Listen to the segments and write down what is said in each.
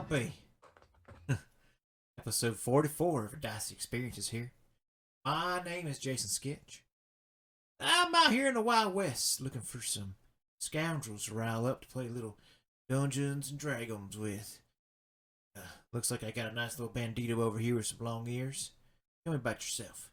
be. Episode 44 of Dicey Experiences here. My name is Jason Sketch. I'm out here in the Wild West looking for some scoundrels to rile up to play little Dungeons and Dragons with. Looks like I got a nice little bandito over here with some long ears. Tell me about yourself.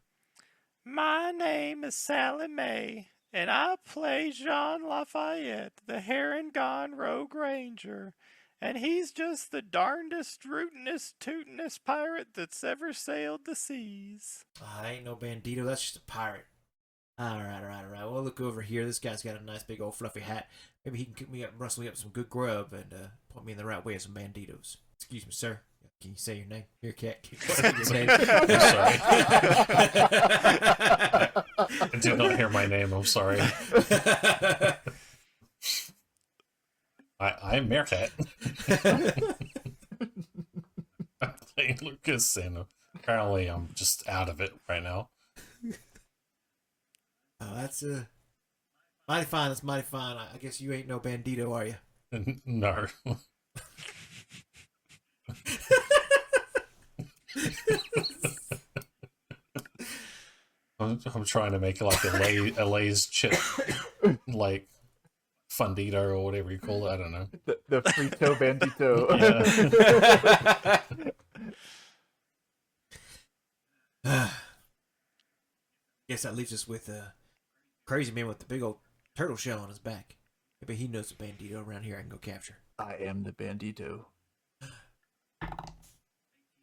My name is Sally Mae, and I play Jean Lafayette, the Herringon Rogue Ranger. And he's just the darndest, rootinest, tootinest pirate that's ever sailed the seas. I ain't no bandito, that's just a pirate. Alright. Well, look over here. This guy's got a nice big old fluffy hat. Maybe he can cook me up and rustle me up some good grub and point me in the right way of some banditos. Excuse me, sir. Can you say your name? Here, cat. Can you say your name? I'm sorry. I did not hear my name. I'm sorry. I'm Meerkat. I'm playing Lucas, and apparently I'm just out of it right now. Oh, that's mighty fine. That's mighty fine. I guess you ain't no bandito, are you? No. I'm trying to make it like a Lay's chip, like Fundito or whatever you call it. I don't know. The Frito Bandito. Yeah. Guess that leaves us with a crazy man with the big old turtle shell on his back. Maybe he knows a bandito around here I can go capture. I am the Bandito.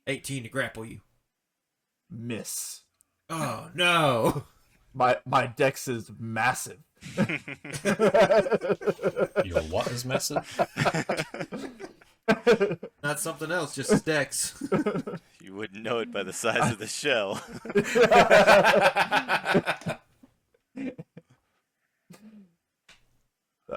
18 to grapple you. Miss. Oh, no. My dex is massive. Your what is massive? Not something else, just his dex. You wouldn't know it by the size of the shell.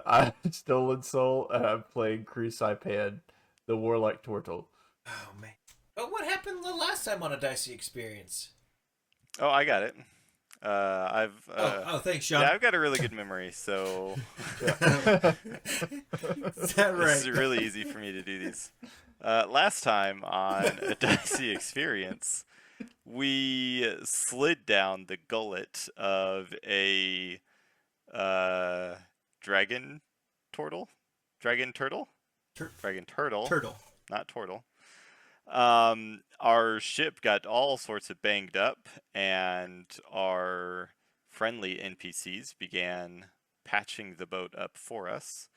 I'm Stolen Soul, and I'm playing Crucipan, the Warlike Turtle. Oh, man. But what happened the last time on a Dicey Experience? Oh, I got it. Thanks, Sean. Yeah, I've got a really good memory, so Is that right? this is really easy for me to do these. Last time on a Dicey Experience, we slid down the gullet of a dragon turtle, not turtle. Our ship got all sorts of banged up, and our friendly NPCs began patching the boat up for us.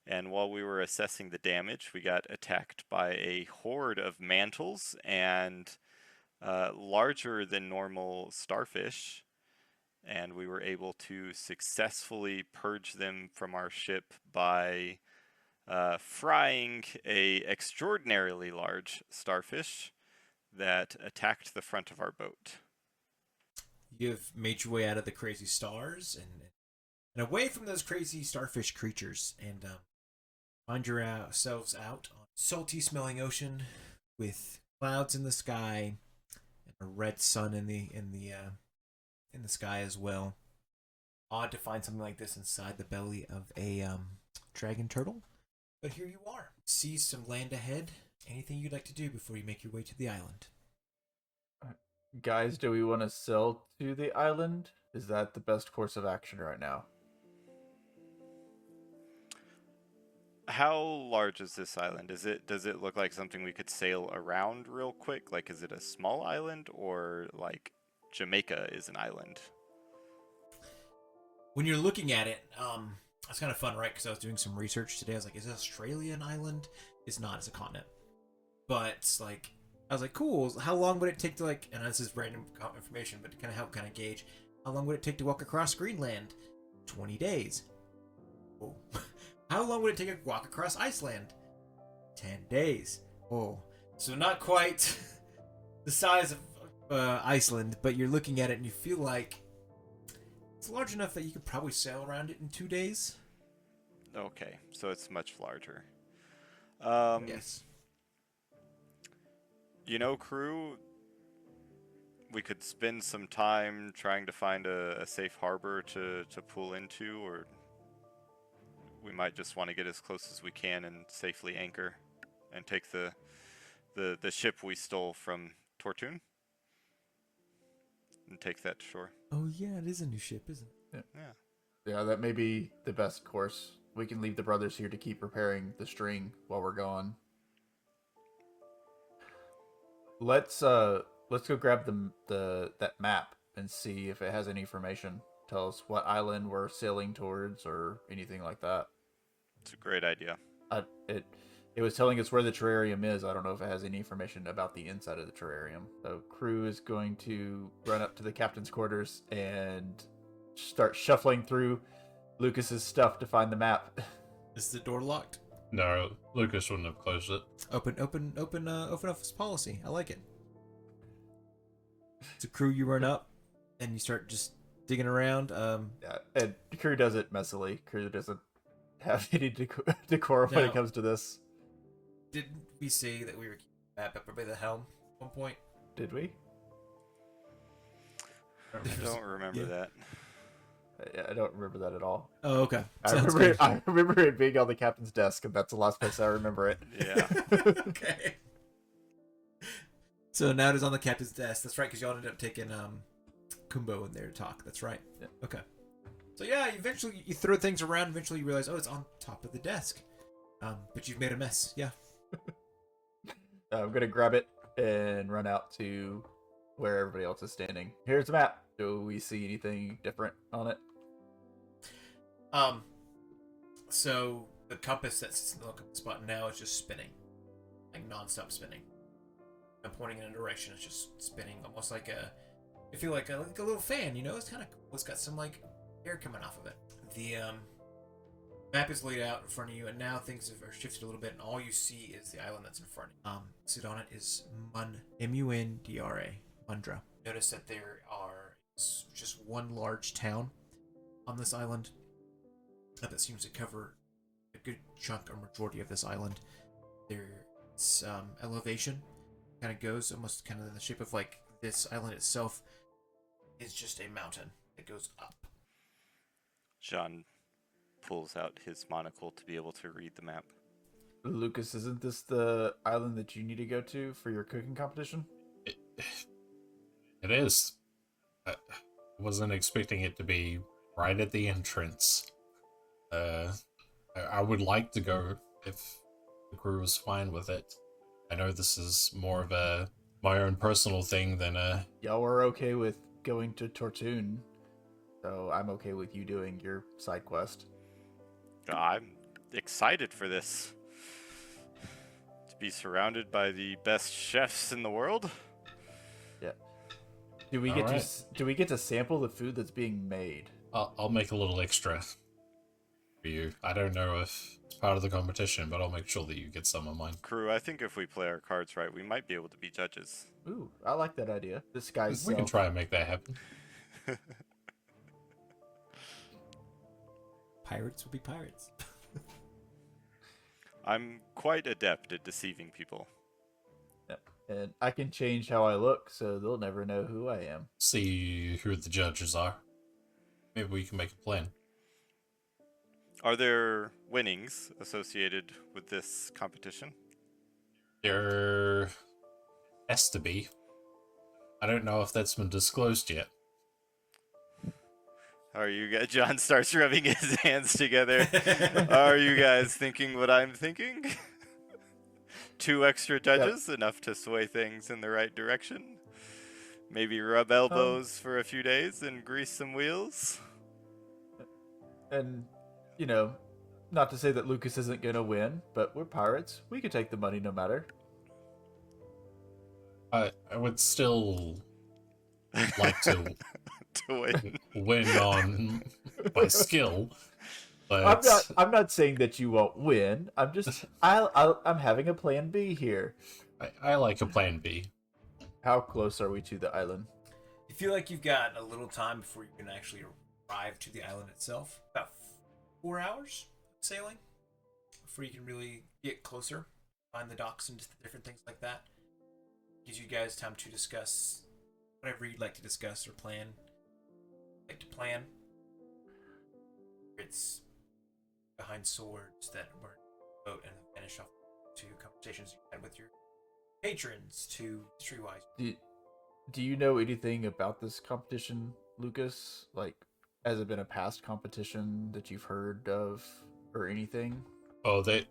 And while we were assessing the damage, we got attacked by a horde of mantles and larger than normal starfish. And we were able to successfully purge them from our ship by frying a extraordinarily large starfish that attacked the front of our boat. You've made your way out of the crazy stars and away from those crazy starfish creatures, and find yourselves out on a salty smelling ocean with clouds in the sky and a red sun in the sky as well. Odd to find something like this inside the belly of a dragon turtle, but here you are. See some land ahead. Anything you'd like to do before you make your way to the island? Guys, do we want to sail to the island? Is that the best course of action right now? How large is this island? Does it look like something we could sail around real quick? Like, is it a small island, or like Jamaica is an island? When you're looking at it, it's kind of fun, right? Because I was doing some research today. I was like, is Australia an island? It's not. It's a continent. But like, I was like, cool. How long would it take to like? And this is random information, but to kind of help kind of gauge how long would it take to walk across Greenland? 20 days. Oh. How long would it take to walk across Iceland? 10 days. Oh, so not quite the size of Iceland, but you're looking at it and you feel like it's large enough that you could probably sail around it in 2 days. Okay, so it's much larger. Yes. You know, crew, we could spend some time trying to find a safe harbor to pull into, or we might just want to get as close as we can and safely anchor and take the the ship we stole from Tortun and take that to shore. Oh yeah, it is a new ship, isn't it? Yeah. Yeah, that may be the best course. We can leave the brothers here to keep repairing the string while we're gone. Let's go grab that map and see if it has any information. Tell us what island we're sailing towards or anything like that. It's a great idea. It was telling us where the terrarium is. I don't know if it has any information about the inside of the terrarium. So crew is going to run up to the captain's quarters and start shuffling through Lucas's stuff to find the map. Is the door locked? No, Lucas wouldn't have closed it. Open office policy. I like it. It's a crew. You run up, and you start just digging around. Yeah, and crew does it messily. Crew doesn't have any decorum when No. it comes to this. Didn't we say that we were keeping the map up by the helm at one point? Did we? I don't remember Yeah. that. Yeah, I don't remember that at all. Oh, okay. I Sounds remember, good. I remember it being on the captain's desk, and that's the last place I remember it. Yeah. Okay. So now it is on the captain's desk. That's right, because y'all ended up taking Kumbo in there to talk. That's right. Yeah. Okay. So yeah, eventually you throw things around. Eventually you realize, oh, it's on top of the desk. But you've made a mess. Yeah. I'm gonna grab it and run out to where everybody else is standing. Here's the map. Do we see anything different on it? So the compass that sits in the compass spot now is just spinning, like non-stop spinning. I'm pointing in a direction. It's just spinning, almost like I feel like a little fan. You know, it's kind of cool. It's got some like air coming off of it. The map is laid out in front of you, and now things have shifted a little bit, and all you see is the island that's in front of you. Sit on it is Mundra, Mundra. Notice that there are just one large town on this island that seems to cover a good chunk or majority of this island. There's elevation, kind of goes almost kind of in the shape of like this island itself is just a mountain that goes up. John pulls out his monocle to be able to read the map. Lucas, isn't this the island that you need to go to for your cooking competition? It is. I wasn't expecting it to be right at the entrance. I would like to go if the crew was fine with it. I know this is more of my own personal thing than Y'all were okay with going to Tortun, so I'm okay with you doing your side quest. I'm excited for this. To be surrounded by the best chefs in the world. Yeah. Do we get to sample the food that's being made? I'll make a little extra for you. I don't know if it's part of the competition, but I'll make sure that you get some of mine. Crew, I think if we play our cards right, we might be able to be judges. Ooh, I like that idea. This guy's We can try and make that happen. Pirates will be pirates. I'm quite adept at deceiving people. And I can change how I look, so they'll never know who I am. See who the judges are. Maybe we can make a plan. Are there winnings associated with this competition? There has to be. I don't know if that's been disclosed yet. Are you guys? John starts rubbing his hands together. Are you guys thinking what I'm thinking? 2 extra judges, enough to sway things in the right direction. Maybe rub elbows for a few days and grease some wheels. And, you know, not to say that Lucas isn't going to win, but we're pirates. We could take the money no matter. I would still like to To win. win on my skill, but I'm not saying that you won't win. I'm just I'm having a plan B here. I like a plan B. How close are we to the island? You feel like you've got a little time before you can actually arrive to the island itself. About 4 hours sailing before you can really get closer, find the docks and different things like that. Gives you guys time to discuss whatever you'd like to discuss or plan. It's behind swords that were in the boat and vanish off to conversations you had with your patrons to Streetwise. Do you know anything about this competition, Lucas? Like, has it been a past competition that you've heard of or anything? Oh, the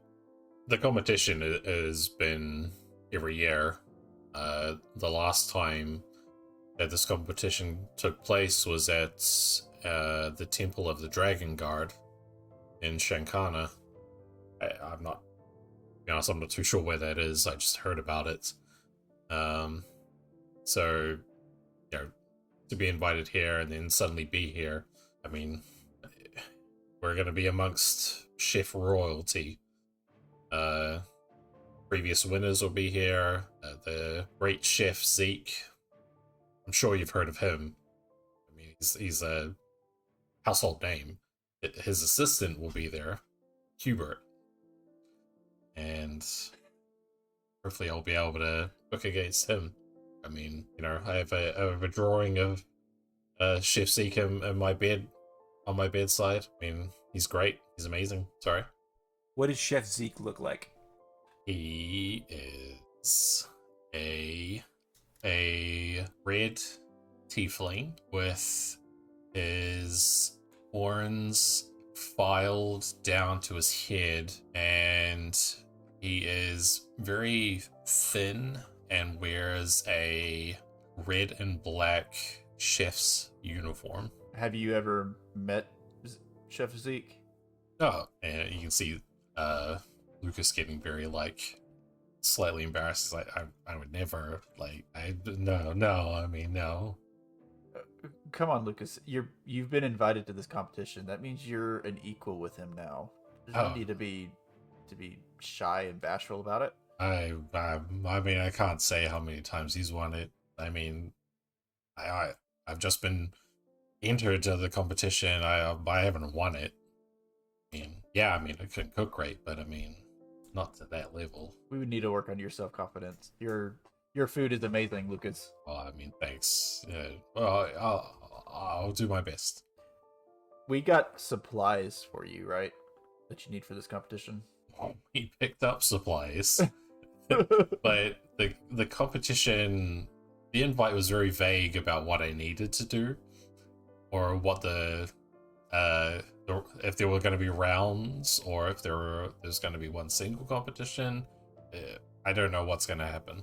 competition has been every year. The last time that this competition took place was at the Temple of the Dragon Guard in Shankana. I'm not, to be honest, I'm not too sure where that is. I just heard about it. So, you know, to be invited here and then suddenly be here, I mean, we're going to be amongst chef royalty. Previous winners will be here. The great chef Zeke. I'm sure you've heard of him. I mean, he's a household name. His assistant will be there, Hubert. And hopefully I'll be able to book against him. I mean, you know, I have a drawing of Chef Zeke in my bed, on my bedside. I mean, he's great. He's amazing. Sorry. What does Chef Zeke look like? He is a red tiefling with his horns filed down to his head, and he is very thin and wears a red and black chef's uniform. Have you ever met Chef Zeke? Oh, and you can see Lucas getting very slightly embarrassed. He's like, I would never no. Come on, Lucas. You've been invited to this competition. That means you're an equal with him now. There's no need to be shy and bashful about it. I mean, I can't say how many times he's won it. I mean, I've just been entered to the competition. I haven't won it. I mean, I couldn't cook great, but I mean, not to that level. We would need to work on your self-confidence. Your food is amazing, Lucas. Well, I mean, thanks. Well, I'll do my best. We got supplies for you, right? That you need for this competition. We picked up supplies, but the competition, the invite was very vague about what I needed to do, or what if there were going to be rounds, or if there's going to be one single competition. I don't know what's going to happen.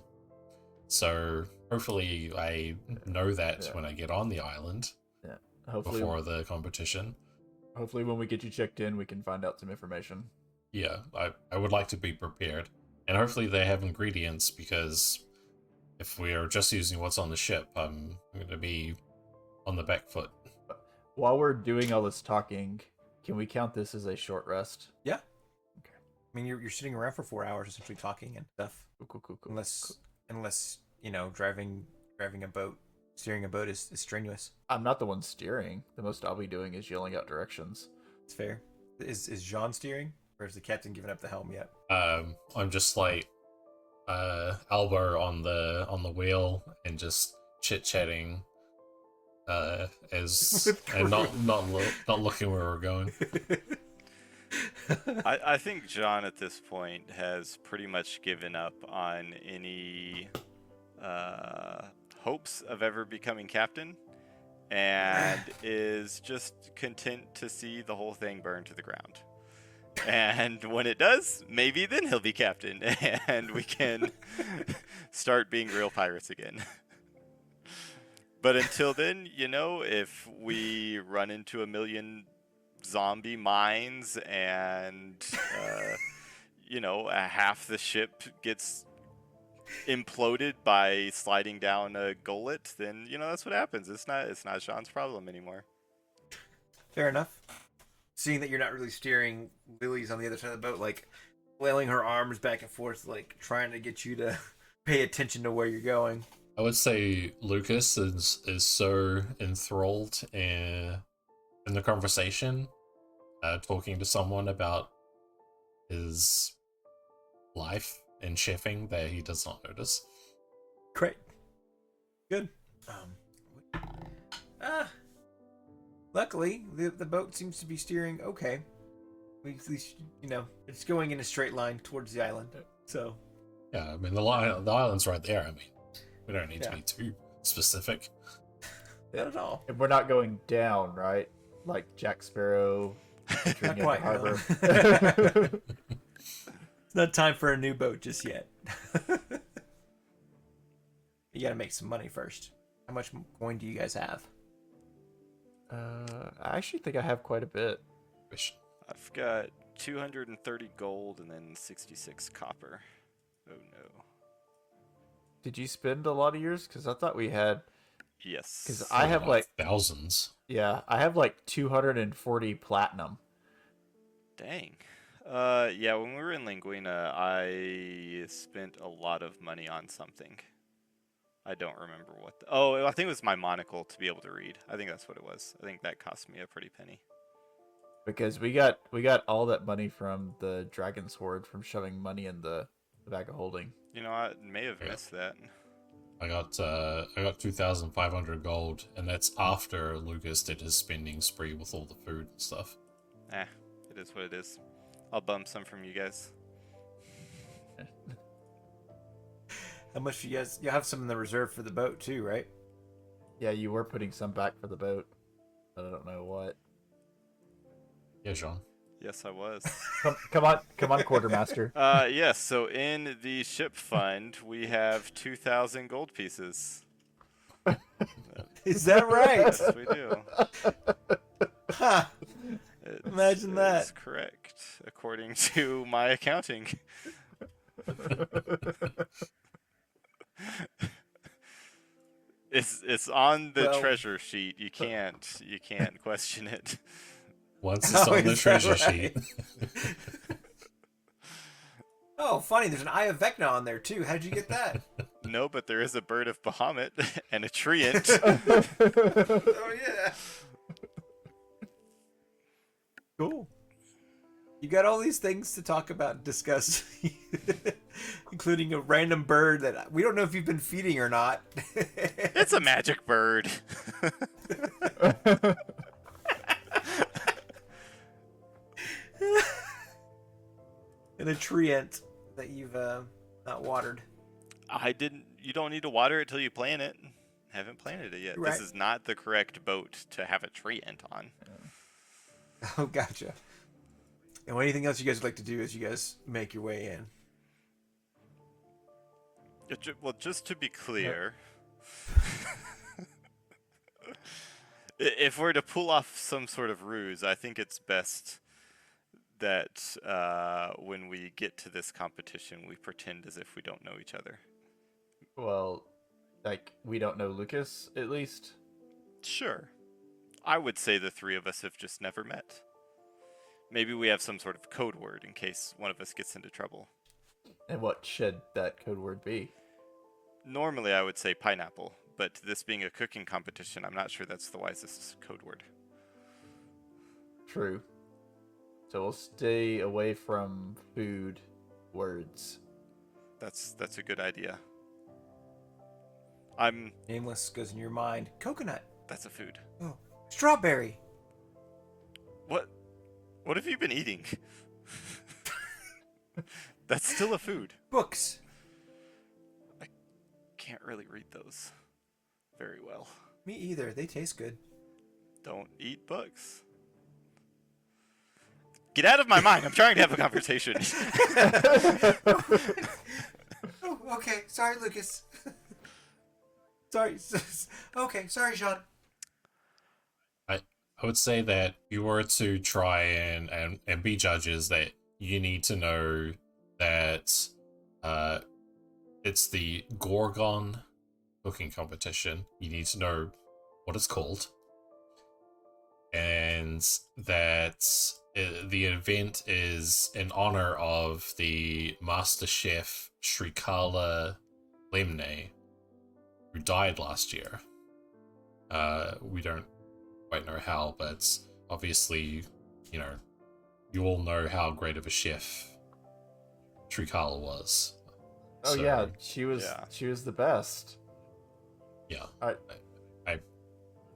So hopefully I know that when I get on the island. Yeah. Hopefully before the competition. Hopefully when we get you checked in, we can find out some information. Yeah, I would like to be prepared. And hopefully they have ingredients, because if we are just using what's on the ship, I'm going to be on the back foot. While we're doing all this talking, can we count this as a short rest? Yeah. Okay. I mean, you're sitting around for 4 hours essentially talking and stuff. Cool. Unless you know, driving a boat, steering a boat is strenuous. I'm not the one steering. The most I'll be doing is yelling out directions. It's fair. Is Jean steering, or is the captain giving up the helm yet? I'm just like Alba on the wheel and just chit-chatting and not looking where we're going. I think John at this point has pretty much given up on any hopes of ever becoming captain, and is just content to see the whole thing burn to the ground. And when it does, maybe then he'll be captain and we can start being real pirates again. But until then, you know, if we run into a million zombie mines and, you know, half the ship gets imploded by sliding down a gullet, then, you know, that's what happens. It's not Sean's problem anymore. Fair enough. Seeing that you're not really steering, Lily's on the other side of the boat, like flailing her arms back and forth, like trying to get you to pay attention to where you're going. I would say Lucas is so enthralled in the conversation, talking to someone about his life and chefing, that he does not notice. Great. Good. Luckily, the boat seems to be steering okay. At least, you know, it's going in a straight line towards the island. So, Yeah, I mean the island's right there. I mean, we don't need to be too specific. Not at all. And we're not going down, right? Like Jack Sparrow entering into quite, harbor. no. It's not time for a new boat just yet. You gotta make some money first. How much coin do you guys have? I actually think I have quite a bit. I've got 230 gold and then 66 copper. Oh no. Did you spend a lot of yours? Because I thought we had. Yes. Because I have like thousands. Yeah, I have like 240 platinum. Dang. Yeah, when we were in Linguina, I spent a lot of money on something. I don't remember what. Oh, I think it was my monocle to be able to read. I think that's what it was. I think that cost me a pretty penny. Because we got all that money from the dragon sword from shoving money in the bag of holding. You know, I may have missed that. I got 2,500 gold, and that's after Lucas did his spending spree with all the food and stuff. Eh, it is what it is. I'll bum some from you guys. How much you guys? You have some in the reserve for the boat too, right? Yeah, you were putting some back for the boat, but I don't know what. Yeah, Sean. Yes, I was. Come on, quartermaster. Yes. So in the ship fund, we have 2,000 gold pieces. Is that right? Yes, we do. Huh. Imagine that. That's correct, according to my accounting. It's on the treasure sheet. You can't question it. Once it's on the treasure sheet. Oh, funny. There's an Eye of Vecna on there too. How'd you get that? No, but there is a bird of Bahamut and a treant. Oh yeah. Cool. You got all these things to talk about and discuss, including a random bird that we don't know if you've been feeding or not. It's a magic bird. And a treant that you've not watered. I didn't. You don't need to water it till you plant it. Haven't planted it yet. Right. This is not the correct boat to have a treant on. Oh, gotcha. And anything else you guys would like to do as you guys make your way in? Well, just to be clear, if we're to pull off some sort of ruse, I think it's best that when we get to this competition, we pretend as if we don't know each other. Well, like, we don't know Lucas, at least? Sure. I would say the three of us have just never met. Maybe we have some sort of code word in case one of us gets into trouble. And what should that code word be? Normally I would say pineapple, but this being a cooking competition, I'm not sure that's the wisest code word. True. So we'll stay away from food words. That's a good idea. I'm... Nameless goes in your mind. Coconut. That's a food. Oh, strawberry. What have you been eating? That's still a food. Books. I can't really read those very well. Me either. They taste good. Don't eat books. Get out of my mind. I'm trying to have a conversation. Oh, okay. Sorry, Lucas. Sorry. Okay. Sorry, Sean. I would say that you were to try and be judges, that you need to know that it's the Gorgon cooking competition. You need to know what it's called. And that the event is in honor of the master chef Shrikala Lemne, who died last year. We don't quite know how, but obviously, you know, you all know how great of a chef Shrikala was. Oh So, yeah, she was the best. yeah.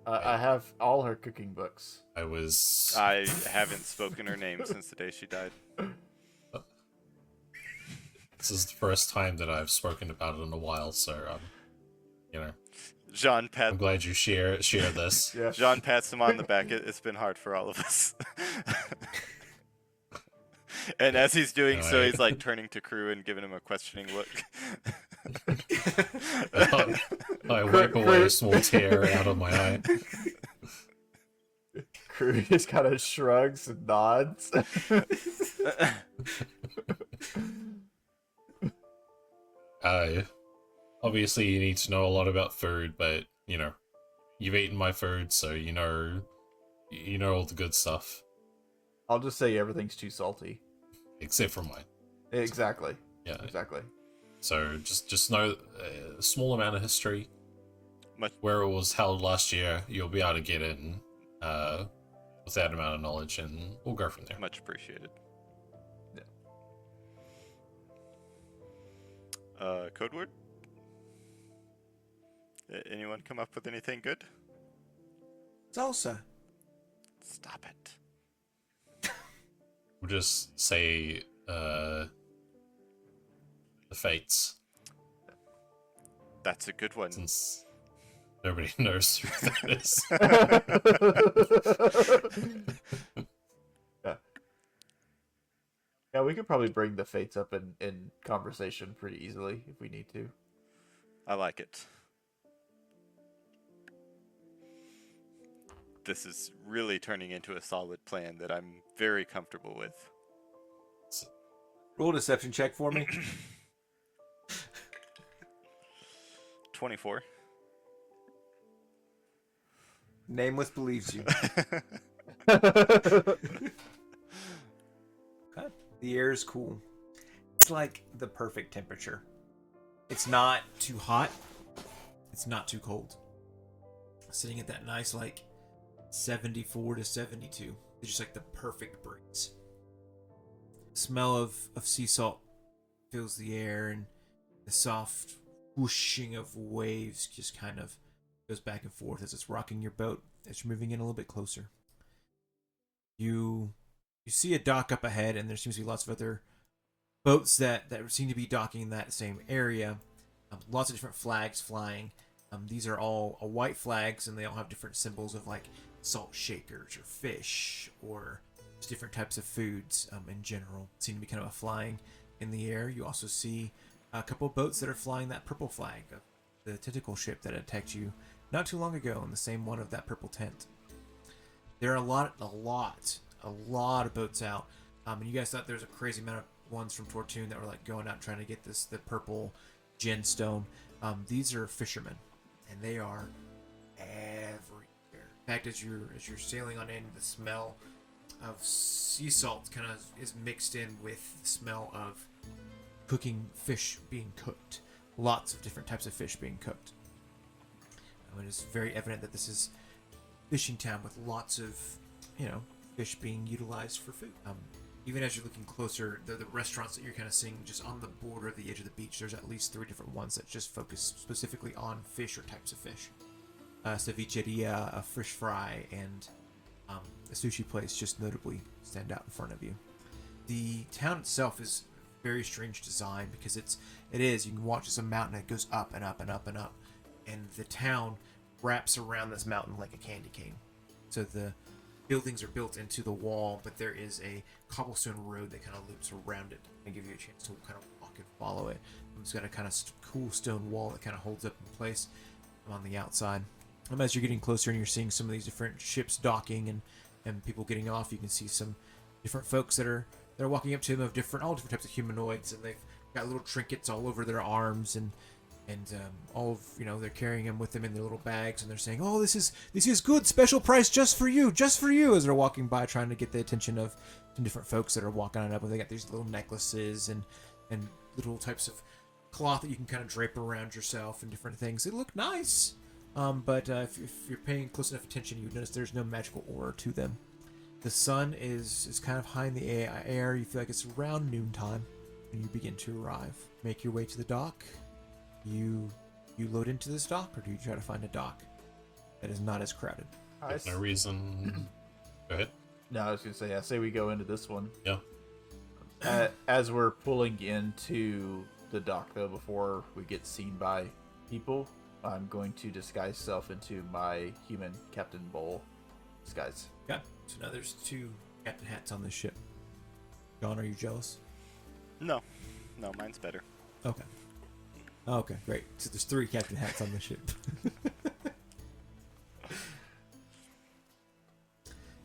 I have all her cooking books. I haven't spoken her name since the day she died. This is the first time that I've spoken about it in a while, so you know, Jean I'm pat glad you share this. Yeah. Jean pats him on the back. It's been hard for all of us. And as he's doing so, I- he's like turning to Crew and giving him a questioning look. I wipe away a small tear out of my eye. Crew just kind of shrugs and nods. Obviously you need to know a lot about food, but you know, you've eaten my food, so you know all the good stuff, I'll just say everything's too salty. except for mine. Exactly. Yeah. Exactly. So just know a small amount of history. Much- Where it was held last year, you'll be able to get in with that amount of knowledge, and we'll go from there. Much appreciated. Yeah. Code word? Anyone come up with anything good? Salsa. Stop it. We'll just say the fates, That's a good one. since nobody knows who that is. Yeah. Yeah, we could probably bring the fates up in conversation pretty easily if we need to. I like it. This is really turning into a solid plan that I'm very comfortable with. Roll a deception check for me. 24. Nameless believes you. Okay. The air is cool. It's like the perfect temperature. It's not too hot. It's not too cold. Sitting at that nice, like, 74 to 72. It's just like the perfect breeze. The smell of sea salt fills the air, and the soft whooshing of waves just kind of goes back and forth as it's rocking your boat as you're moving in a little bit closer. You see a dock up ahead, and there seems to be lots of other boats that seem to be docking in that same area. Lots of different flags flying. These are all white flags, and they all have different symbols of like salt shakers or fish or just different types of foods in general. Seem to be kind of a flying in the air. You also see a couple of boats that are flying that purple flag of the tentacle ship that attacked you not too long ago, in the same one of that purple tent. There are a lot of boats out, and you guys thought there was a crazy amount of ones from Tortune that were like going out trying to get the purple gemstone. These are fishermen, and they are everywhere. In fact, as you're sailing on in, the smell of sea salt kind of is mixed in with the smell of cooking fish being cooked. Lots of different types of fish being cooked. It is very evident that this is fishing town with lots of, fish being utilized for food. Even as you're looking closer, the restaurants that you're kind of seeing just on the border of the edge of the beach, there's at least 3 different ones that just focus specifically on fish or types of fish. Cevicheria, a fish fry, and a sushi place just notably stand out in front of you. The town itself is very strange design because it is, you can watch it's a mountain that goes up and up and up and up, and the town wraps around this mountain like a candy cane. So the buildings are built into the wall, but there is a cobblestone road that kind of loops around it and give you a chance to kind of walk and follow it. It's got a kind of cool stone wall that kind of holds up in place on the outside. As you're getting closer and you're seeing some of these different ships docking and people getting off, you can see some different folks that are walking up to them of all different types of humanoids, and they've got little trinkets all over their arms, and all of, they're carrying them with them in their little bags, and they're saying, "Oh, this is good, special price just for you," as they're walking by, trying to get the attention of some different folks that are walking on up. And they got these little necklaces and little types of cloth that you can kind of drape around yourself and different things. They look nice, but if you're paying close enough attention, you notice there's no magical aura to them. The sun is kind of high in the air. You feel like it's around noontime when you begin to arrive. Make your way to the dock. You load into this dock, or do you try to find a dock that is not as crowded? There's no reason. Go ahead. No, I was gonna say, I say we go into this one. Yeah. As we're pulling into the dock, though, before we get seen by people, I'm going to disguise self into my human Captain Bull disguise. Okay. So now there's 2 captain hats on this ship. John, are you jealous? No, mine's better. Okay. Okay, great. So there's 3 captain hats on the ship.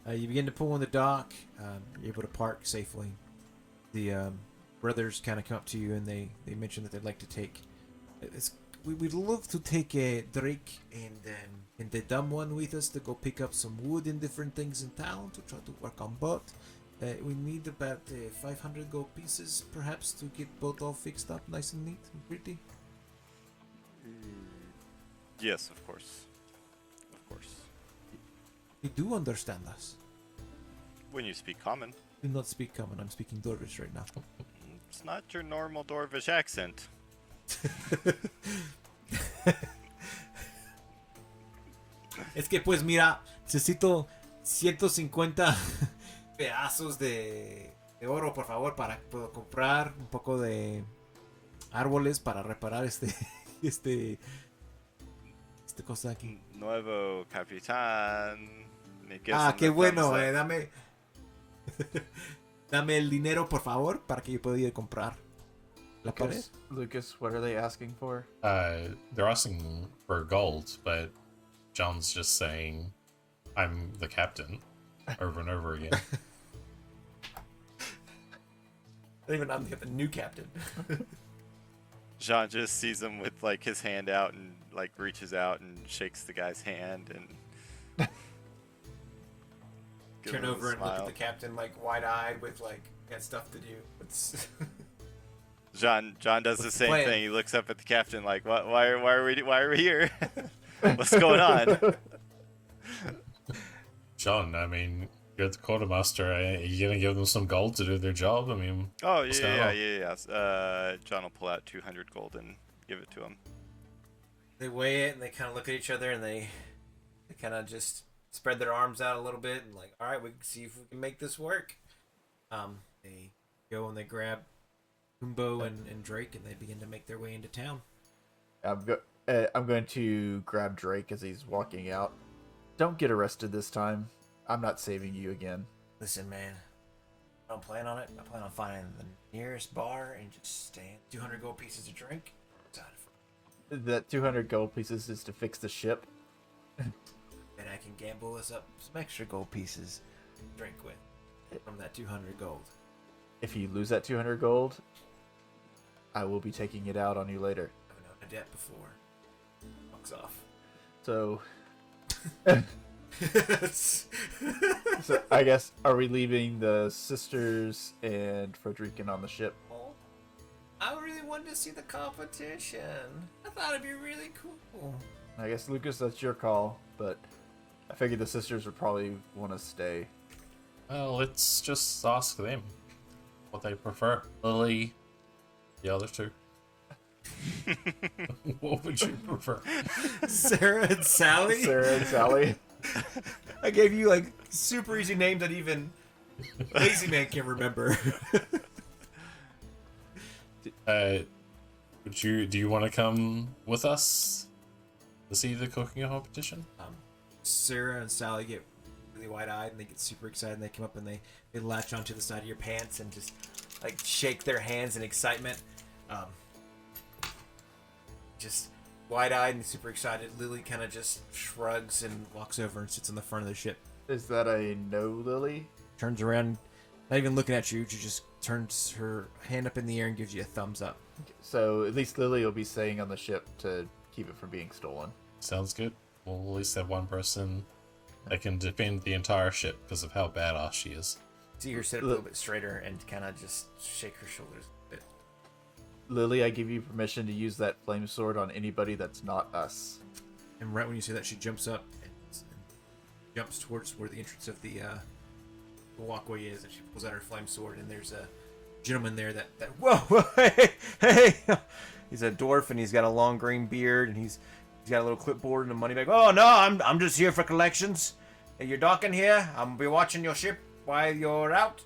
You begin to pull in the dock. You're able to park safely. The brothers kind of come up to you and they mention that they'd like to take. We'd love to take Drake and the dumb one with us to go pick up some wood and different things in town to try to work on boat. We need about 500 gold pieces, perhaps, to get both all fixed up nice and neat and pretty. Yes, of course. Of course. You do understand us. When you speak common. Do not speak common. I'm speaking Dwarvish right now. It's not your normal Dwarvish accent. Es que pues mira, necesito 150 pedazos de oro, por favor, para puedo comprar un poco de árboles para reparar este cosa aquí. Nuevo capitán. Qué bueno, dame el dinero, por favor, para que yo pueda ir a comprar la pared. Lucas, what are they asking for? They're asking for gold, but John's just saying, "I'm the captain," over and over again. Not even I'm the new captain. Jean just sees him with like his hand out and like reaches out and shakes the guy's hand and turn over and look at the captain like wide-eyed with like got stuff to do. It's John does the same plan? thing. He looks up at the captain like, "What? Why are we here? What's going on?" John, I mean, you're the quartermaster. Are you gonna give them some gold to do their job? I mean, Oh yeah. John will pull out 200 gold and give it to him. They weigh it and they kind of look at each other and they kind of just spread their arms out a little bit and like, all right, we can see if we can make this work. They go and they grab Umbo and Drake and they begin to make their way into town. I'm going to grab Drake as he's walking out. Don't get arrested this time. I'm not saving you again. Listen, man, I don't plan on it. I plan on finding the nearest bar and just staying 200 gold pieces to drink. That 200 gold pieces is to fix the ship. And I can gamble us up some extra gold pieces to drink with from that 200 gold. If you lose that 200 gold, I will be taking it out on you later. I've known a debt before. Fucks off. So, so I guess, are we leaving the sisters and Frederican on the ship? I really wanted to see the competition. I thought it'd be really cool. I guess, Lucas, that's your call, but I figured the sisters would probably want to stay. well, let's just ask them what they prefer. Lily, the other 2. What would you prefer? Sarah and Sally? Sarah and Sally. I gave you like super easy names that even Lazy Man can remember. Do you want to come with us to see the cooking competition? Sarah and Sally get really wide-eyed and they get super excited and they come up and they latch onto the side of your pants and just like shake their hands in excitement. Just wide-eyed and super excited. Lily kind of just shrugs and walks over and sits on the front of the ship. Is that a no, Lily? Turns around, not even looking at you. She just turns her hand up in the air and gives you a thumbs up. So at least Lily will be staying on the ship to keep it from being stolen. Sounds good. We'll at least have one person that can defend the entire ship because of how badass she is. See her sit up a little bit straighter and kind of just shake her shoulders a bit. Lily, I give you permission to use that flame sword on anybody that's not us. And right when you say that, she jumps up and jumps towards where the entrance of the walkway is, and she pulls out her flame sword. And there's a gentleman there that whoa, hey, he's a dwarf and he's got a long green beard and he's got a little clipboard and a money bag. Oh no, I'm just here for collections. You're docking here. I'm be watching your ship while you're out.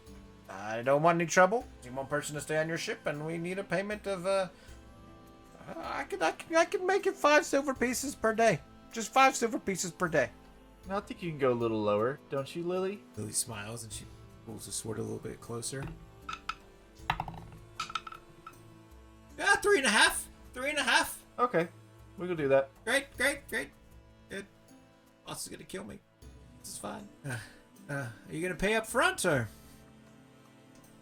I don't want any trouble. You one person to stay on your ship, and we need a payment of I could make it 5 silver pieces per day. Just 5 silver pieces per day. I think you can go a little lower, don't you, Lily? Lily smiles and she pulls the sword a little bit closer. Yeah, 3.5. 3.5. Okay, we can do that. Great. Good. Boss is gonna kill me. This is fine. Are you gonna pay up front or?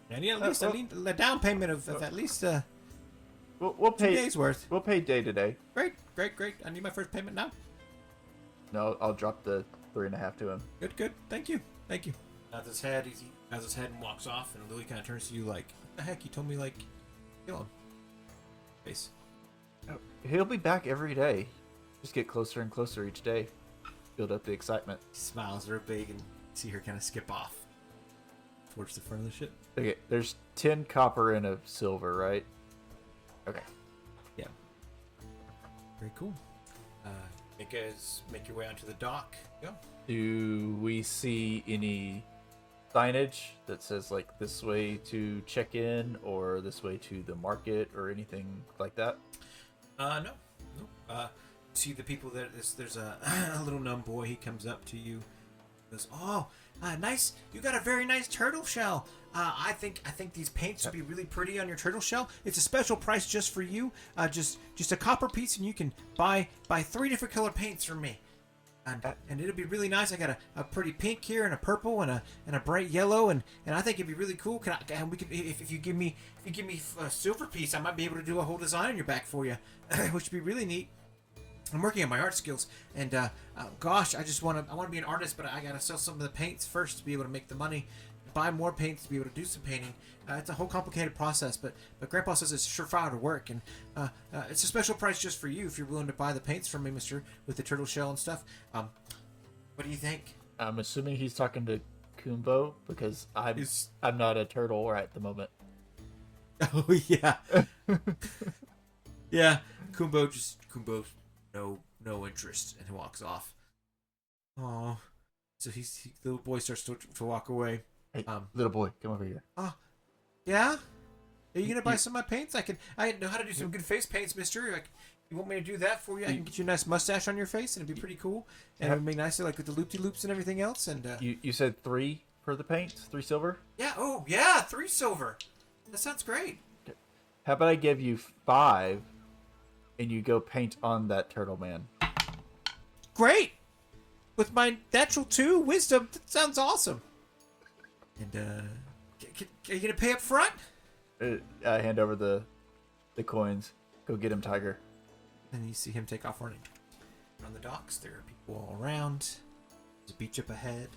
I need at least a down payment of at least We'll 2 pay. days worth. We'll pay day to day. Great. I need my first payment now. No, I'll drop the 3.5 to him. Good. Thank you. Nods his head. He nods his head and walks off. And Lily kind of turns to you like, "What the heck? You told me like, kill him." Face. He'll be back every day. Just get closer and closer each day. Build up the excitement. He smiles real big and see her kind of skip off towards the front of the ship. Okay, there's 10 copper and a silver, right? Okay. Yeah. Very cool. Make your way onto the dock. Go. Do we see any signage that says like this way to check in or this way to the market or anything like that? No. See the people that there's a little gnome boy. He comes up to you. Goes, "Oh, nice! You got a very nice turtle shell. I think these paints would be really pretty on your turtle shell. It's a special price just for you. Just a copper piece, and you can buy 3 different color paints from me. And it'll be really nice. I got a pretty pink here, and a purple, and a bright yellow, and I think it'd be really cool. If you give me a silver piece, I might be able to do a whole design on your back for you, which would be really neat." I'm working on my art skills, and gosh, I want to be an artist, but I gotta sell some of the paints first to be able to make the money, buy more paints to be able to do some painting. It's a whole complicated process, but Grandpa says it's surefire to work, and it's a special price just for you if you're willing to buy the paints from me, Mister, with the turtle shell and stuff. What do you think? I'm assuming he's talking to Kumbo because I'm not a turtle right at the moment. Oh yeah, yeah. Kumbo. No interest, and he walks off. Oh, so the little boy starts to walk away. Hey, little boy, come over here. Yeah. Are you gonna buy some of my paints? I know how to do some good face paints, Mister. Like, you want me to do that for you? I can get you a nice mustache on your face, and it'd be pretty cool. And it'd be nicer, like with the loopy loops and everything else. And you said 3 for the paint, 3 silver. Yeah. Oh yeah, 3 silver. That sounds great. How about I give you 5, and you go paint on that turtle man? Great. With my natural 2 wisdom, that sounds awesome. And are you gonna pay up front? I hand over the coins. Go get him, Tiger. And you see him take off running. On the docks, there are people all around. There's a beach up ahead,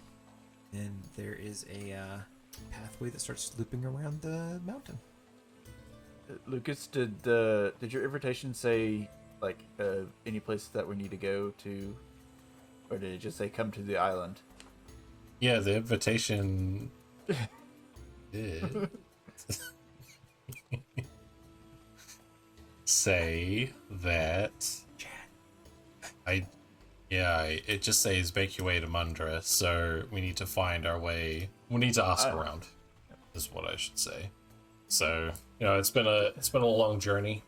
and there is a pathway that starts looping around the mountain. Lucas, did your invitation say like any places that we need to go to, or did it just say come to the island? Yeah, the invitation did say that it just says make your way to Mundra, so we need to find our way. We need to ask around, is what I should say. So, it's been a long journey.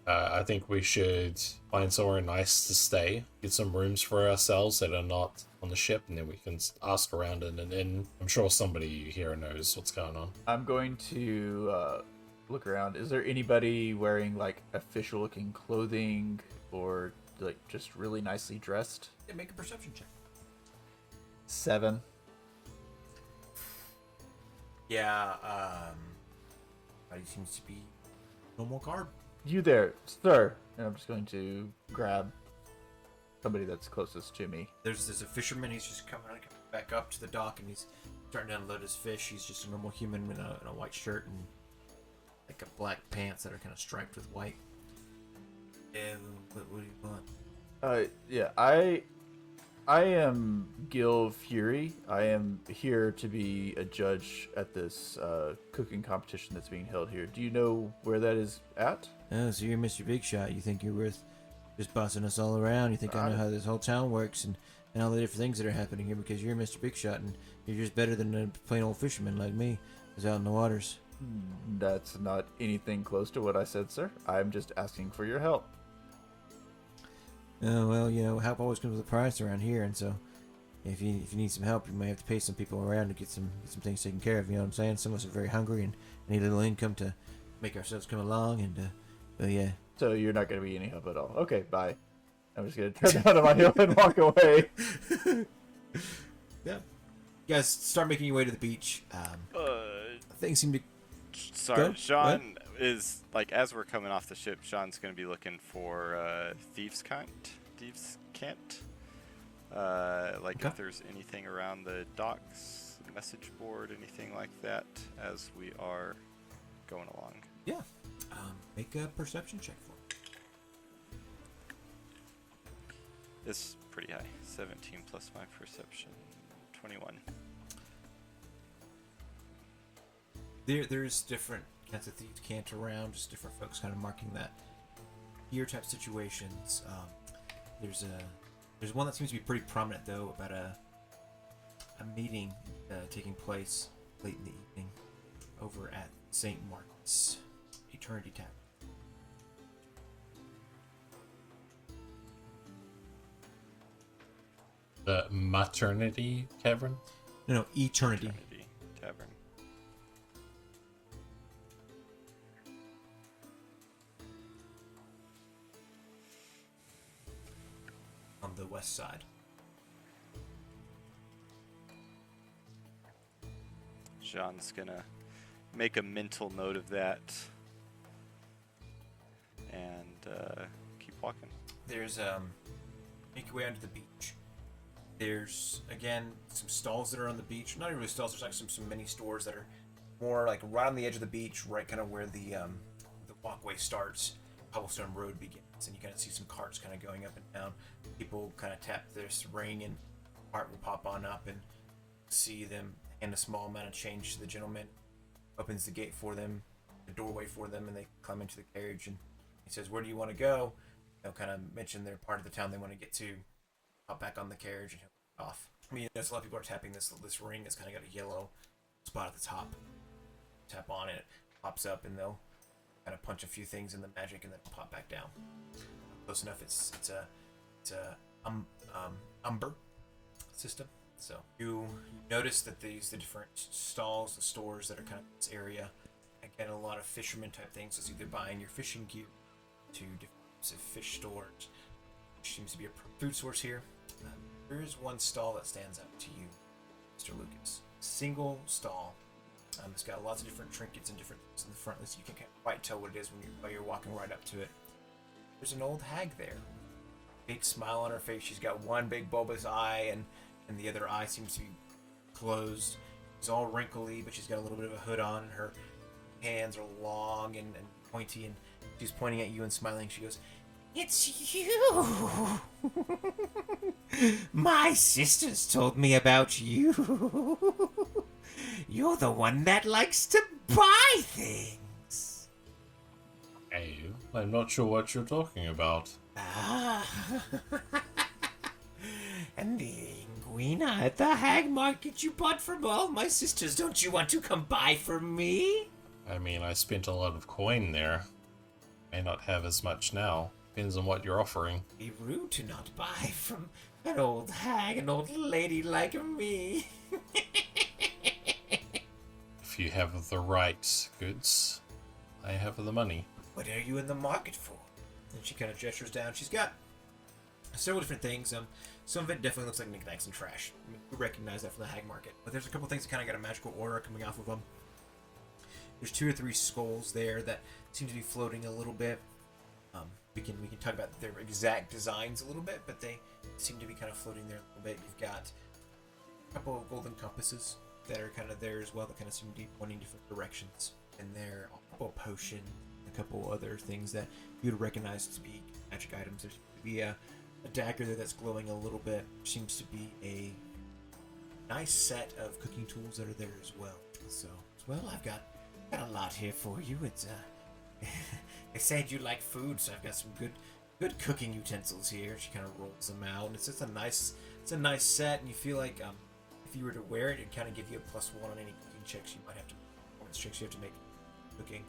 I think we should find somewhere nice to stay, get some rooms for ourselves that are not on the ship, and then we can ask around in an inn. I'm sure somebody here knows what's going on. I'm going to look around. Is there anybody wearing like official looking clothing or like just really nicely dressed? Yeah, make a perception check. 7. Yeah, he seems to be normal guard. You there, sir? And I'm just going to grab somebody that's closest to me. There's a fisherman. He's just coming back up to the dock, and he's starting to unload his fish. He's just a normal human in a white shirt and like a black pants that are kind of striped with white. And what do you want? Yeah, I am Gil Fury. I am here to be a judge at this cooking competition that's being held here. Do you know where that is at? Oh, so you're Mr. Big Shot. You think you're worth just bossing us all around. You think I know how this whole town works and all the different things that are happening here because you're Mr. Big Shot and you're just better than a plain old fisherman like me. is out in the waters. That's not anything close to what I said, sir. I'm just asking for your help. Oh, well, help always comes with a price around here, and so if you need some help, you may have to pay some people around to get some things taken care of. You know what I'm saying? Some of us are very hungry and need a little income to make ourselves come along, and but yeah. So you're not going to be any help at all. Okay, bye. I'm just going to turn down to my heel and walk away. Yeah. You guys start making your way to the beach. Things seem to. Sorry, Go? Sean is like, as we're coming off the ship, Sean's going to be looking for thieves' cant. Like Okay. if there's anything around the docks, message board, anything like that, as we are going along. Yeah. Make a perception check for me. It's pretty high. 17 plus my perception, 21. There's different kinds of thieves can't around, just different folks kind of marking that here type situations. There's one that seems to be pretty prominent though about a meeting taking place late in the evening over at St. Mark's Eternity Tavern. The maternity cavern? No, Eternity. Trinity Tavern. On the west side. Sean's gonna make a mental note of that and keep walking. There's make your way onto the beach. There's again some stalls that are on the beach. Not even really stalls. There's like some mini stores that are more like right on the edge of the beach, right kind of where the walkway starts. Cobblestone Road begins, and you kind of see some carts kind of going up and down. People kind of tap this ring, and cart will pop on up, and see them hand a small amount of change to the gentleman. Opens the gate for them, the doorway for them, and they climb into the carriage. And he says, "Where do you want to go?" They'll kind of mention their part of the town they want to get to. Hop back on the carriage and he'll get off. I mean, there's a lot of people are tapping this ring. It's kind of got a yellow spot at the top. Tap on it, pops up, and they'll kind of punch a few things in the magic and then pop back down. Close enough. It's a Umber system. So you notice that the different stalls, the stores that are kind of in this area, again, a lot of fisherman type things. It's either buying your fishing gear to different types of fish stores. Which seems to be a food source here. There is one stall that stands out to you, Mr. Lucas. Single stall. It's got lots of different trinkets and different things in the front, so you can't quite tell what it is while you're walking right up to it. There's an old hag there. Big smile on her face. She's got one big bulbous eye, and the other eye seems to be closed. She's all wrinkly, but she's got a little bit of a hood on, and her hands are long and pointy, and she's pointing at you and smiling. She goes, "It's you! My sisters told me about you. You're the one that likes to buy things." Hey, I'm not sure what you're talking about. Ah. And the linguina at the hag market you bought from all my sisters. Don't you want to come buy from me? I mean, I spent a lot of coin there. May not have as much now. Depends on what you're offering. Be rude to not buy from an old hag, an old lady like me. If you have the right goods, I have the money. What are you in the market for? And she kind of gestures down. She's got several different things. Some of it definitely looks like knickknacks and trash. I mean, we recognize that from the hag market. But there's a couple things that kind of got a magical aura coming off of them. There's 2 or 3 skulls there that seem to be floating a little bit. We can talk about their exact designs a little bit, but they seem to be kind of floating there a little bit. You've got a couple of golden compasses that are kind of there as well, that kind of seem to be pointing different directions. And there are a couple of potions, a couple other things that you'd recognize to be magic items. There's to be a dagger there that's glowing a little bit. Seems to be a nice set of cooking tools that are there as well. So, well, I've got a lot here for you. It's they said you like food, so I've got some good cooking utensils here. She kind of rolls them out, and it's just a nice set. And you feel like if you were to wear it, it'd kind of give you a +1 on any cooking checks you might have to. tricks you have to make cooking.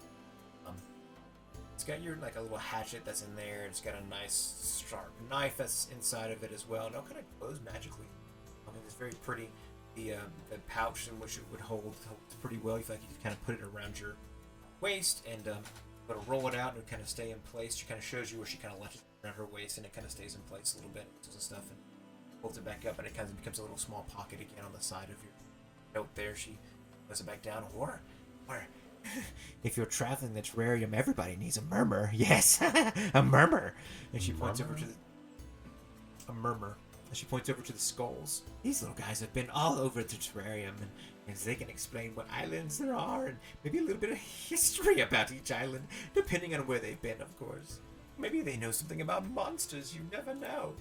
It's got your like a little hatchet that's in there. It's got a nice sharp knife that's inside of it as well. And it all kind of glows magically. I mean, it's very pretty. The pouch in which it would hold holds pretty well. You feel like you can kind of put it around your waist and but roll it out and it kind of stay in place. She kind of shows you where she kind of left it around her waist and it kind of stays in place a little bit and stuff and folds it back up and it kind of becomes a little small pocket again on the side of your note there. She puts it back down. Or if you're traveling the terrarium, everybody needs a murmur. Yes, a murmur. And she points over to a murmur. And she points over to the skulls. These little guys have been all over the terrarium, and they can explain what islands there are, and maybe a little bit of history about each island, depending on where they've been, of course. Maybe they know something about monsters. You never know.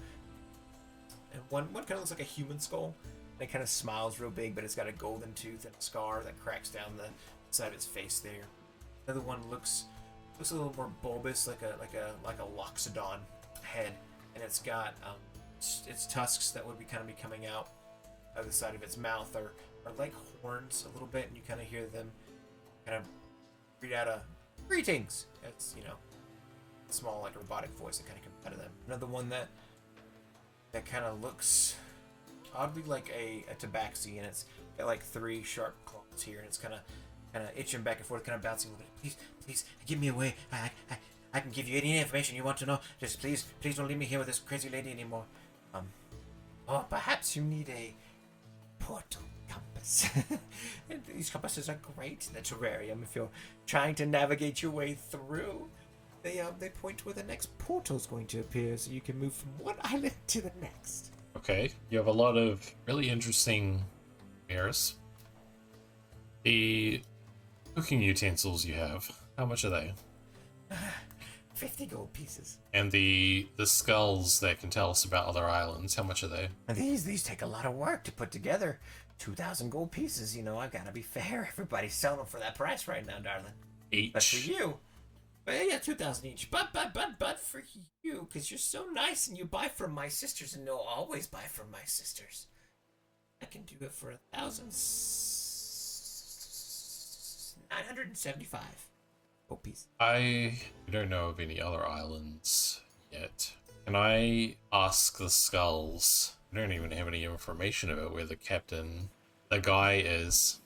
And one kind of looks like a human skull. And it kind of smiles real big, but it's got a golden tooth and a scar that cracks down the side of its face there. Another one looks a little more bulbous, like a loxodon head, and it's got its tusks that would be coming out of the side of its mouth are like horns a little bit, and you kind of hear them kind of read out a greetings. It's small like robotic voice that kind of comes out of them. Another one that kind of looks oddly like a tabaxi, and it's got like 3 sharp claws here, and it's kind of itching back and forth, kind of bouncing a little bit. Please, give me away. I can give you any information you want to know. Just please don't leave me here with this crazy lady anymore. Or perhaps you need a portal compass. And these compasses are great in the terrarium if you're trying to navigate your way through. They point to where the next portal is going to appear, so you can move from one island to the next. Okay, you have a lot of really interesting wares. The cooking utensils you have, how much are they? 50 gold pieces. And the skulls that can tell us about other islands, how much are they? These take a lot of work to put together. 2,000 gold pieces, I've got to be fair. Everybody's selling them for that price right now, darling. Each? But for you, yeah, 2,000 each. But for you, because you're so nice and you buy from my sisters, and you'll always buy from my sisters. I can do it for 1,975 gold pieces. I don't know of any other islands yet. Can I ask the skulls? I don't even have any information about where the guy is.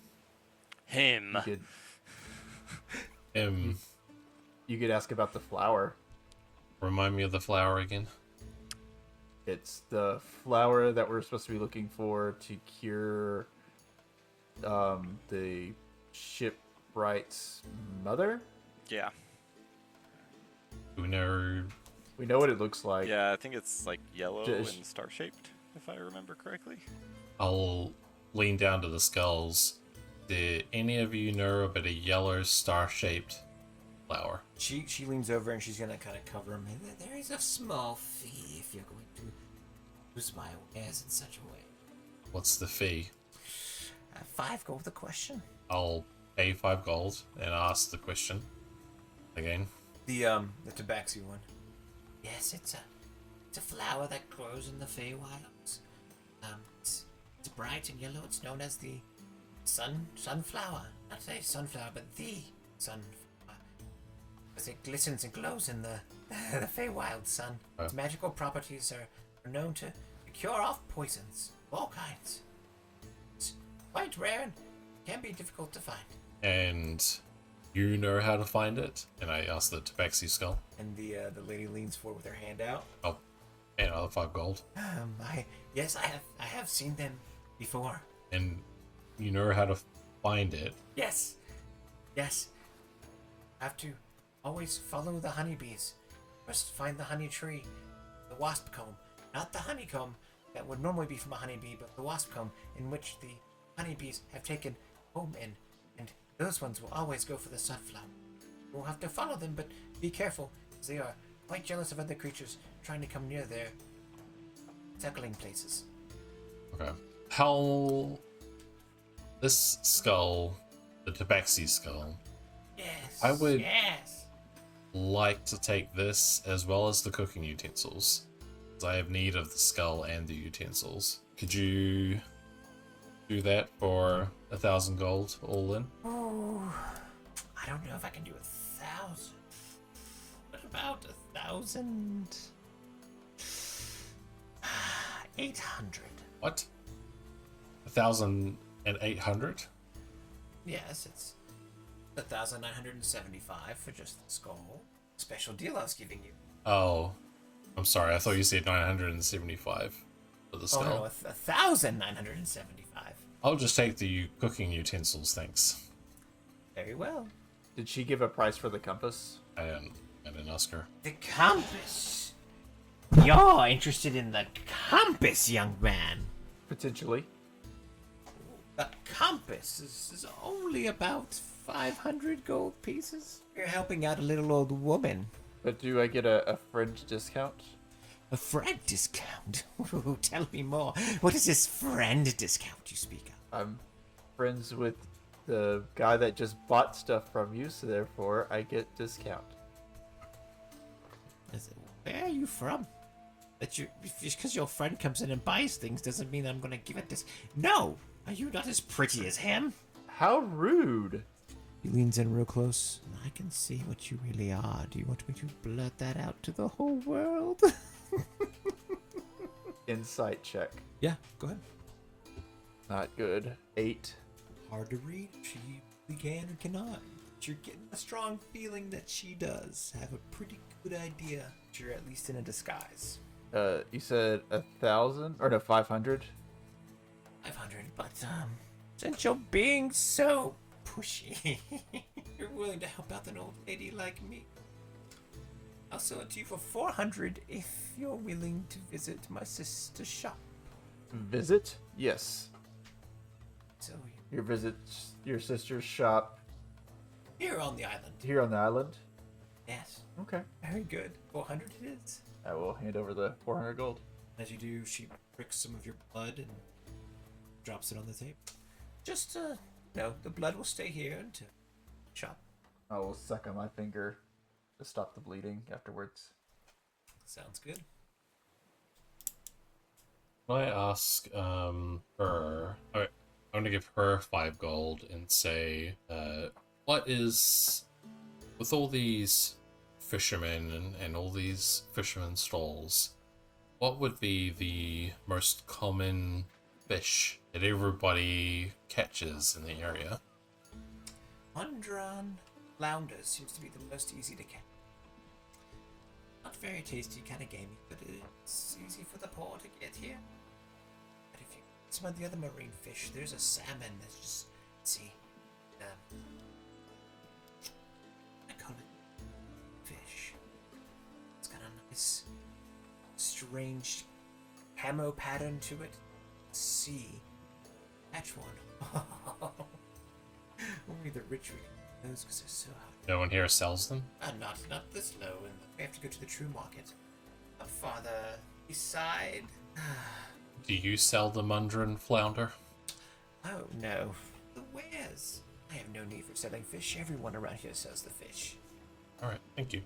Him. You could ask about the flower. Remind me of the flower again. It's the flower that we're supposed to be looking for to cure the shipwright's mother. Yeah. Do we know? We know what it looks like. Yeah, I think it's like yellow Just- and star-shaped, if I remember correctly. I'll lean down to the skulls. Did any of you know about a yellow star-shaped flower? She leans over and she's going to kind of cover him. There is a small fee if you're going to use my wares in such a way. What's the fee? 5 gold the question. I'll pay 5 gold and ask the question again. The tabaxi one. Yes, it's a flower that grows in the Feywilds. It's bright and yellow. It's known as the sunflower. Not say sunflower, but the sunflower. Because it glistens and glows in the Feywild sun. Its magical properties are known to cure off poisons of all kinds. It's quite rare and can be difficult to find. And you know how to find it? And I ask the tabaxi skull. And the lady leans forward with her hand out. Oh, and another 5 gold. I have seen them before. And you know how to find it? Yes. Have to always follow the honeybees. First find the honey tree, the wasp comb, not the honeycomb that would normally be from a honeybee, but the wasp comb in which the honeybees have taken home in, and those ones will always go for the sunflower. You'll have to follow them, but be careful, as they are quite jealous of other creatures trying to come near their suckling places. Okay. How... This skull, the tabaxi skull, Yes. I would- Yes. like to take this as well as the cooking utensils. Because I have need of the skull and the utensils. Could you do that for 1,000 gold all in. Oh, I don't know if I can do 1,000. What about 1,800? What? 1,800? Yes, it's 1,975 for just the skull. Special deal I was giving you. Oh, I'm sorry. I thought you said 975 for the skull. Oh no, 1,975. I'll just take the cooking utensils, thanks. Very well. Did she give a price for the compass? I didn't ask her. The compass. You're interested in the compass, young man. Potentially. The compass is only about 500 gold pieces. You're helping out a little old woman. But do I get a fringe discount? A friend discount? Ooh, tell me more. What is this friend discount you speak of? I'm friends with the guy that just bought stuff from you, so therefore I get discount. Where are you from? Just because your friend comes in and buys things doesn't mean I'm going to give it this. No! Are you not as pretty as him? How rude! He leans in real close. I can see what you really are. Do you want me to blurt that out to the whole world? Insight check. Yeah, go ahead. Not good. 8. Hard to read. She can or cannot. But you're getting a strong feeling that she does have a pretty good idea that you're at least in a disguise. You said 1,000 or no 500? 500, but since you're being so pushy, you're willing to help out an old lady like me. I'll sell it to you for 400 if you're willing to visit my sister's shop. Visit? Yes. So Your visit your sister's shop here on the island. here on the island? Yes. Okay. Very good. 400 it is. I will hand over the 400 gold. As you do, she pricks some of your blood and drops it on the table. Just, the blood will stay here until shop. I will suck on my finger to stop the bleeding afterwards. Sounds good. Can I ask her? Alright, I'm gonna give her 5 gold and say, what is with all these fishermen and all these fishermen stalls? What would be the most common fish that everybody catches in the area? Mundra flounder seems to be the most easy to catch. Not very tasty, kind of gamey, but it's easy for the poor to get here. But if you some of the other marine fish, there's a salmon that's just, let's see, I call it fish. It's got a nice, strange camo pattern to it. Let's see, catch one. Only the rich would get those because they're so hard. No one here sells them? Not this low, and we have to go to the true market. Up farther east side. Do you sell the Mundra flounder? Oh no, the wares. I have no need for selling fish. Everyone around here sells the fish. Alright, thank you.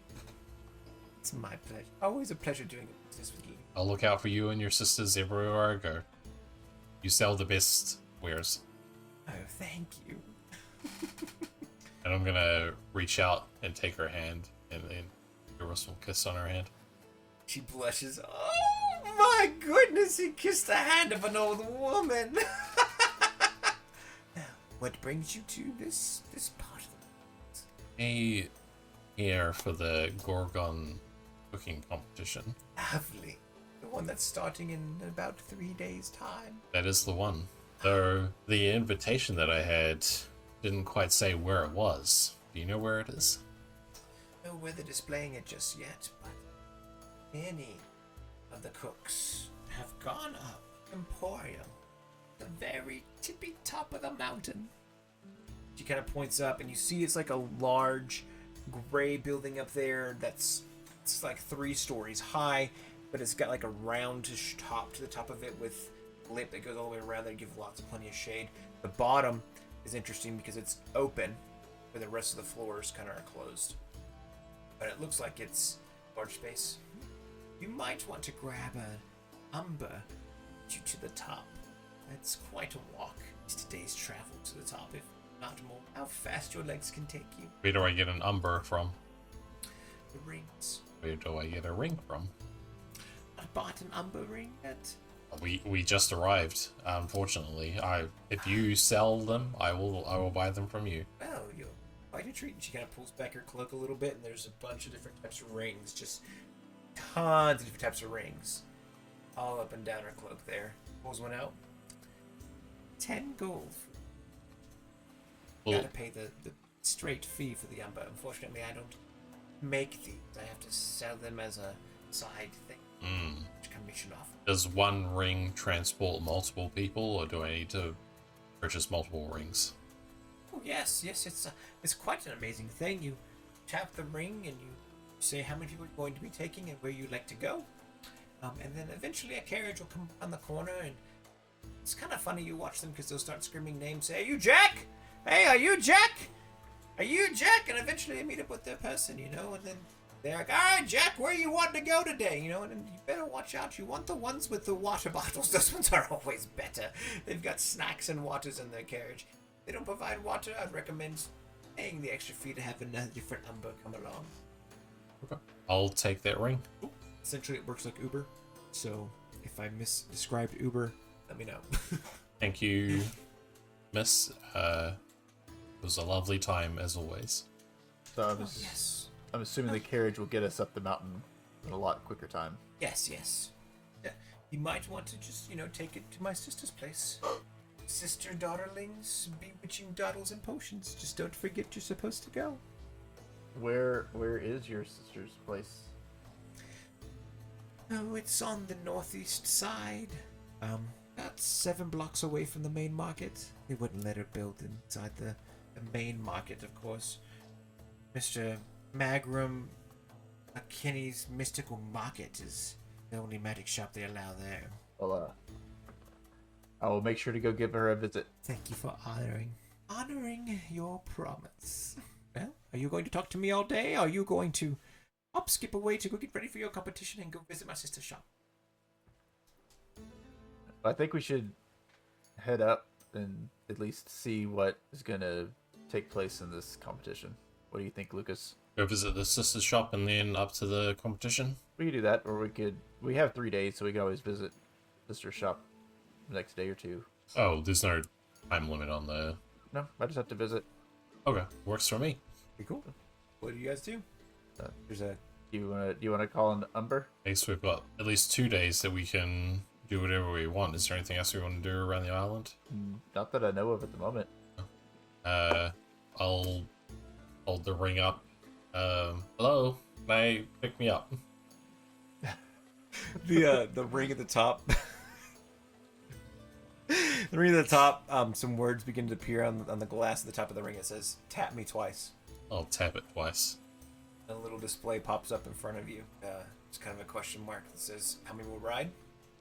It's my pleasure. Always a pleasure doing business with you. I'll look out for you and your sisters everywhere I go. You sell the best wares. Oh, thank you. And I'm gonna reach out and take her hand and give her some kiss on her hand. She blushes. Oh my goodness, he kissed the hand of an old woman. Now, what brings you to this part of the world? A here for the Gorgon cooking competition. Lovely. The one that's starting in about 3 days' time. That is the one. Though the invitation that I had didn't quite say where it was. Do you know where it is? I don't know where they're displaying it just yet, but many of the cooks have gone up Emporium, the very tippy top of the mountain. She kind of points up, and you see it's like a large gray building up there it's like 3 stories high, but it's got like a roundish top to the top of it with a lip that goes all the way around there to give plenty of shade. The bottom is interesting because it's open, but the rest of the floors kind of are closed. But it looks like it's large space. You might want to grab an Umber, get you to the top. It's quite a walk. It's today's travel to the top, if not more. How fast your legs can take you. Where do I get an umber from? The rings. Where do I get a ring from? I bought an Umber Ring yet. We just arrived. Unfortunately, if you sell them, I will buy them from you. Well, you're quite a treat. She kind of pulls back her cloak a little bit, and there's a bunch of different types of rings. Just tons of different types of rings. All up and down her cloak there. Pulls one out. 10 gold. Well, Gotta pay the straight fee for the Umber. Unfortunately, I don't make these. I have to sell them as a side thing. Commission off. does one ring transport multiple people, or do I need to purchase multiple rings? Oh yes, it's quite an amazing thing. You tap the ring and you say how many people you're going to be taking and where you'd like to go, and then eventually a carriage will come on the corner, and it's kind of funny. You watch them because they'll start screaming names. Say, "Are you Jack? Hey, are you Jack? Are you Jack?" And eventually they meet up with their person, and then they're like, "All right, Jack, where you want to go today?" And you better watch out. You want the ones with the water bottles. Those ones are always better. They've got snacks and waters in their carriage. If they don't provide water, I'd recommend paying the extra fee to have a different Umber come along. Okay. I'll take that ring. Essentially, it works like Uber. So if I misdescribed Uber, let me know. Thank you, miss. It was a lovely time as always. So Yes. I'm assuming the carriage will get us up the mountain in a lot quicker time. Yes. Yeah. You might want to just, take it to my sister's place. Sister daughterlings, bewitching doddles and potions. Just don't forget you're supposed to go. Where is your sister's place? Oh, it's on the northeast side. About 7 blocks away from the main market. They wouldn't let her build inside the main market, of course. Mr. Magram McKinney's Mystical Market is the only magic shop they allow there. Well, I will make sure to go give her a visit. Thank you for honoring your promise. Well, are you going to talk to me all day? Or are you going to skip away to go get ready for your competition and go visit my sister's shop? I think we should head up and at least see what is going to take place in this competition. What do you think, Lucas? Go visit the sister's shop and then up to the competition. We could do that, or we have 3 days, so we can always visit sister's shop the next day or two. Oh, there's no time limit on the... No, I just have to visit. Okay, works for me. Pretty cool. What do you guys do? There's a... Do you want to call an Umber? Okay, so we've got at least 2 days that we can do whatever we want. Is there anything else we want to do around the island? Not that I know of at the moment. I'll hold the ring up. Hello? May I pick me up? the ring at the top. The ring at the top, some words begin to appear on the glass at the top of the ring. It says, "Tap me twice." I'll tap it twice. A little display pops up in front of you. It's kind of a question mark that says, "How many will ride?"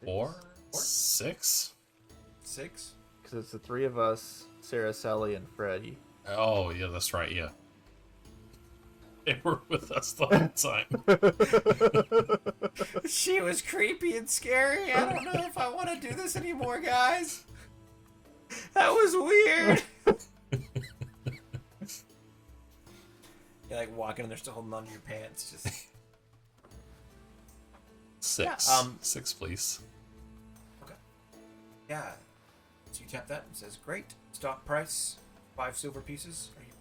4? 6? 6? Because it's the 3 of us, Sarah, Sally, and Freddie. Oh, yeah, that's right, yeah. They were with us the whole time. She was creepy and scary. I don't know if I want to do this anymore, guys. That was weird. You're like walking and they're still holding onto your pants. Just 6. Yeah, 6, please. okay. Yeah. So you tap that and it says, "Great. Stock price, 5 silver pieces. Are you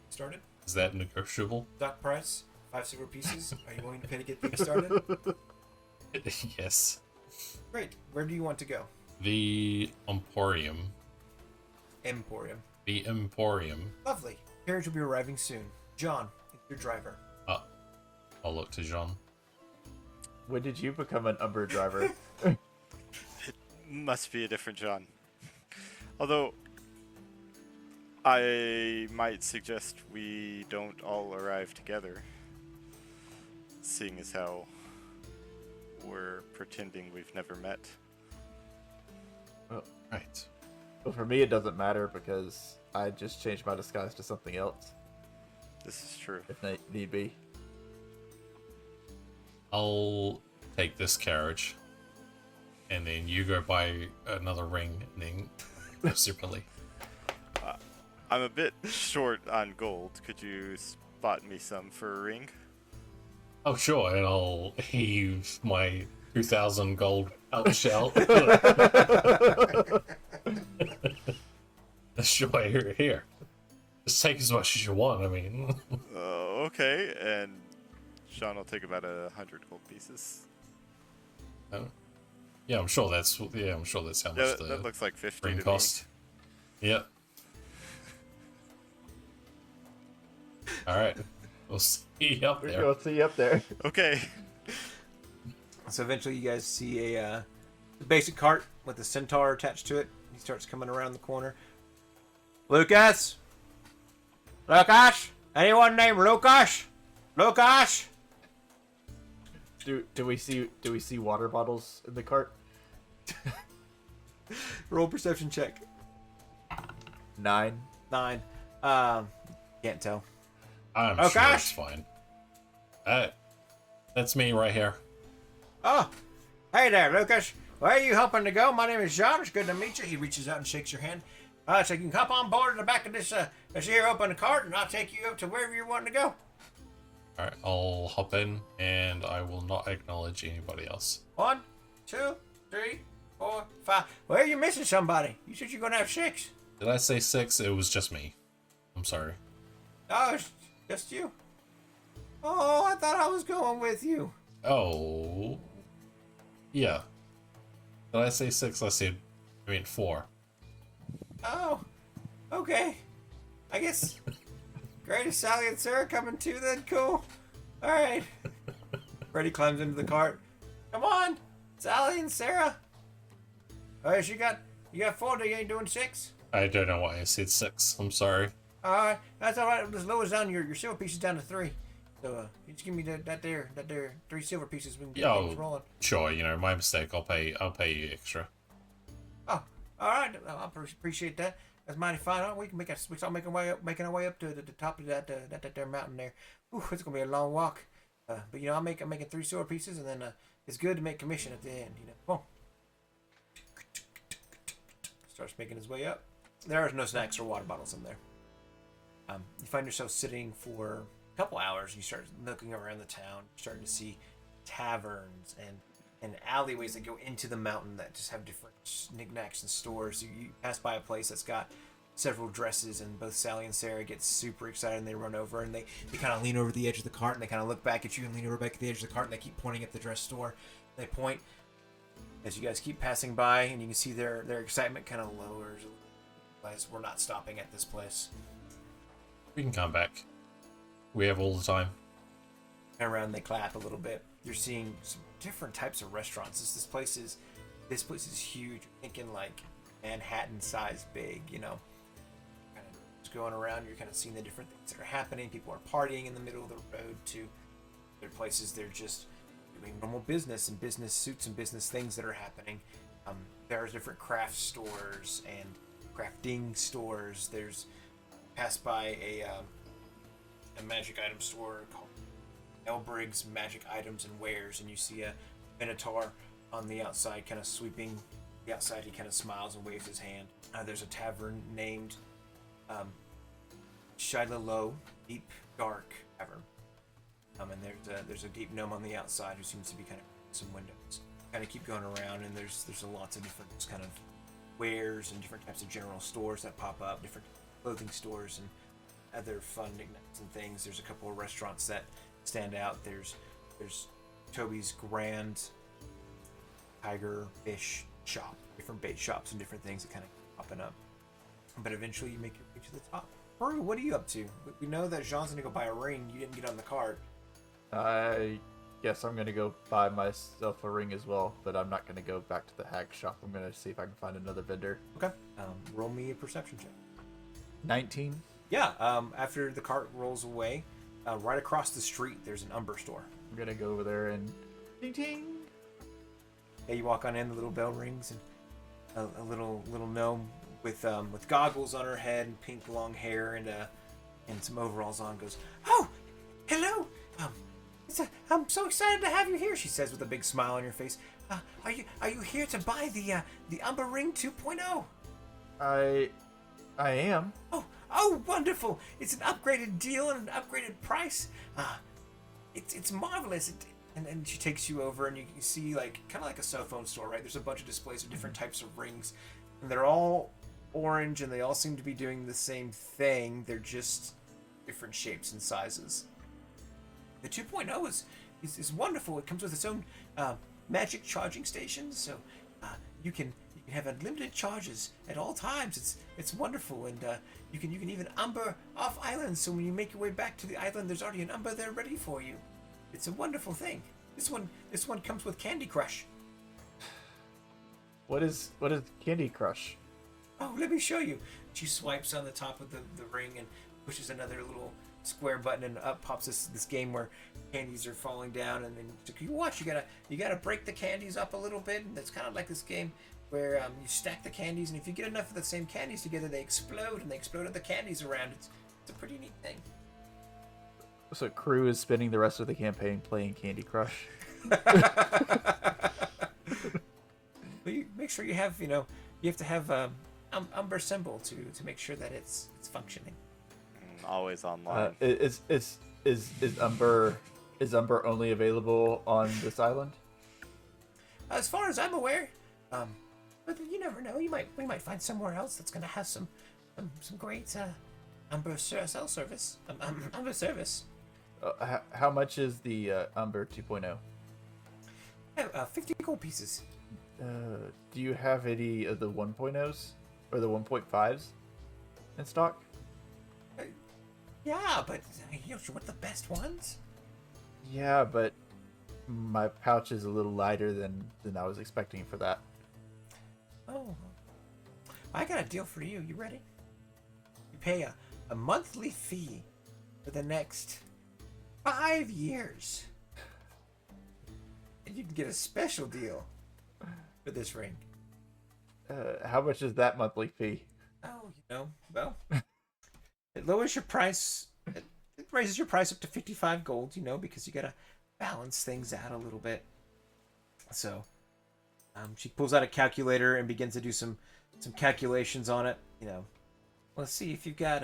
started?" Is that negotiable? Stock price, 5 silver pieces. Are you willing to pay to get things started? Yes. Great. Where do you want to go? The Emporium. Emporium. The Emporium. Lovely. Carriage will be arriving soon. John, your driver. I'll look to Jean. When did you become an Umber driver? Must be a different John. Although, I might suggest we don't all arrive together, seeing as how we're pretending we've never met. Right. Well, for me, it doesn't matter because I just changed my disguise to something else, This is true. if need be. I'll take this carriage. and then you go buy another ring, and then go separately. I'm a bit short on gold. Could you spot me some for a ring? Oh, sure, and I'll heave my 2,000 gold out the shell. Sure, here. Just take as much as you want, I mean. Okay, and Sean will take about 100 gold pieces. Yeah, I'm sure that's how much That looks like 50 ring to cost. Yep. Alright. We'll see you up there. We'll see you up there. me. Okay. So eventually you guys see a basic cart with a centaur attached to it. He starts coming around the corner. Lucas? Lucas? Anyone named Lucas? Lucas? Do we see water bottles in the cart? Roll perception check. 9. 9. Can't tell. I'm Oh, sure gosh. it's fine. That's me right here. Oh, hey there, Lucas. Where are you hoping to go? My name is John. It's good to meet you. He reaches out and shakes your hand. So you can hop on board in the back of this here open cart, and I'll take you up to wherever you're wanting to go. Alright, I'll hop in, and I will not acknowledge anybody else. 1, 2, 3, 4, 5. Where are you missing somebody? You said you're going to have 6. Did I say 6? It was just me. I'm sorry. Oh, it's just you. Oh, I thought I was going with you. Oh. Yeah. Did I say 6? I mean 4. Oh, okay. I guess. Great, is Sally and Sarah coming too then? Cool. Alright. Freddy climbs into the cart. Come on, Sally and Sarah. Alright, you got 4, you ain't doing 6? I don't know why I said 6. I'm sorry. Alright, that's alright. Just lowers down your silver pieces down to 3. So you just give me that there 3 silver pieces. We can get things rolling. Sure, my mistake. I'll pay you extra. Oh, alright. I appreciate that. That's mighty fine. Oh, we start making our way up to the top of that there mountain there. Ooh, it's gonna be a long walk. But I'm making 3 silver pieces, and then it's good to make commission at the end. Come on. Starts making his way up. There are no snacks or water bottles in there. You find yourself sitting for a couple hours. You start looking around the town, starting to see taverns and alleyways that go into the mountain that just have different knickknacks and stores. You pass by a place that's got several dresses, and both Sally and Sarah get super excited, and they run over, and they kind of lean over the edge of the cart, and they kind of look back at you and lean over back at the edge of the cart, and they keep pointing at the dress store. They point as you guys keep passing by, and you can see their excitement kind of lowers as we're not stopping at this place. We can come back. We have all the time. And around, they clap a little bit. You're seeing some different types of restaurants. This place is huge. You're thinking like Manhattan size big, Kind of just going around, you're kind of seeing the different things that are happening. People are partying in the middle of the road to other places. They're just doing normal business and business suits and business things that are happening. There's different craft stores and crafting stores. There's passed by a magic item store called Elbrig's Magic Items and Wares, and you see a Minotaur on the outside kind of sweeping the outside. He kind of smiles and waves his hand. There's a tavern named Shiloh Deep Dark Tavern, and there's a deep gnome on the outside who seems to be kind of some windows. Kind of keep going around, and there's lots of different kind of wares and different types of general stores that pop up, different clothing stores and other fun knickknacks and things. There's a couple of restaurants that stand out. There's Toby's Grand Tiger Fish Shop, different bait shops and different things that kind of popping up. But eventually you make your way to the top. Brew, what are you up to? We know that Jean's gonna go buy a ring. You didn't get on the cart. I guess I'm gonna go buy myself a ring as well, but I'm not gonna go back to the hag shop. I'm gonna see if I can find another vendor. Okay. Roll me a perception check. 19. Yeah. After the cart rolls away, right across the street there's an Umber store. I'm gonna go over there and ding ding. Yeah, you walk on in, the little bell rings, and a little gnome with goggles on her head and pink long hair and some overalls on goes, "Oh, hello! I'm so excited to have you here," she says with a big smile on her face. Are you here to buy the Umber Ring 2.0? I am. Oh, wonderful! It's an upgraded deal and an upgraded price. It's marvelous. And she takes you over, and you can see like kind of like a cell phone store, right? There's a bunch of displays of different types of rings, and they're all orange, and they all seem to be doing the same thing. They're just different shapes and sizes. The 2.0 is wonderful. It comes with its own magic charging station, so you can have unlimited charges at all times. It's wonderful, and you can even Umber off island. So when you make your way back to the island, there's already an Umber there ready for you. It's a wonderful thing. This one comes with Candy Crush. What is Candy Crush? Oh, let me show you. She swipes on the top of the ring and pushes another little square button, and up pops this game where candies are falling down, and then you watch. You gotta break the candies up a little bit, and it's kind of like this game where you stack the candies, and if you get enough of the same candies together, they explode, and they explode other candies around. It's a pretty neat thing. So Crew is spending the rest of the campaign playing Candy Crush. Well, you make sure you have you have to have Umber symbol to make sure that it's functioning. Always online. Is Umber only available on this island? As far as I'm aware, but you never know. We might find somewhere else that's gonna have some great Umber cell service. Umber service. How much is the Umber 2.0? 50 gold pieces. Do you have any of the 1.0s or the 1.5s in stock? Yeah, but you want the best ones? Yeah, but my pouch is a little lighter than I was expecting for that. Oh, I got a deal for you. You ready? You pay a monthly fee for the next 5 years, and you can get a special deal for this ring. How much is that monthly fee? Oh, well, it lowers your price. It raises your price up to 55 gold. Because you gotta balance things out a little bit. So, she pulls out a calculator and begins to do some calculations on it. Let's see if you've got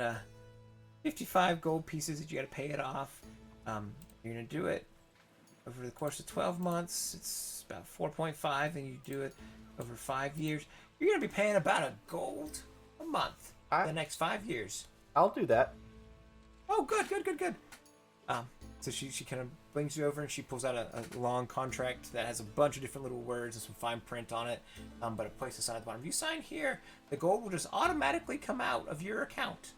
55 gold pieces that you gotta pay it off. You're gonna do it over the course of 12 months. It's about 4.5, and you do it over 5 years. You're gonna be paying about a gold a month for the next 5 years. I'll do that. Oh, good. So she kind of brings you over, and she pulls out a long contract that has a bunch of different little words and some fine print on it. But it places a sign at the bottom. If you sign here, the gold will just automatically come out of your account,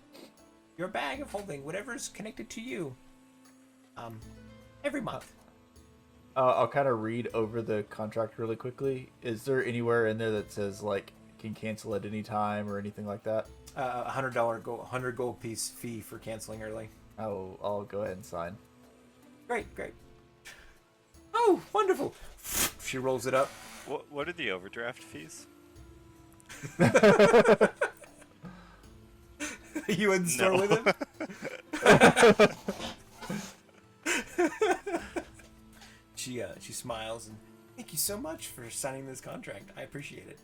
your bag of holding, whatever's connected to you. Every month. I'll kind of read over the contract really quickly. Is there anywhere in there that says like can cancel at any time or anything like that? $100 gold piece fee for canceling early. I'll go ahead and sign. Great. Oh, wonderful. She rolls it up. What are the overdraft fees? You in the store with him? She smiles and thank you so much for signing this contract. I appreciate it.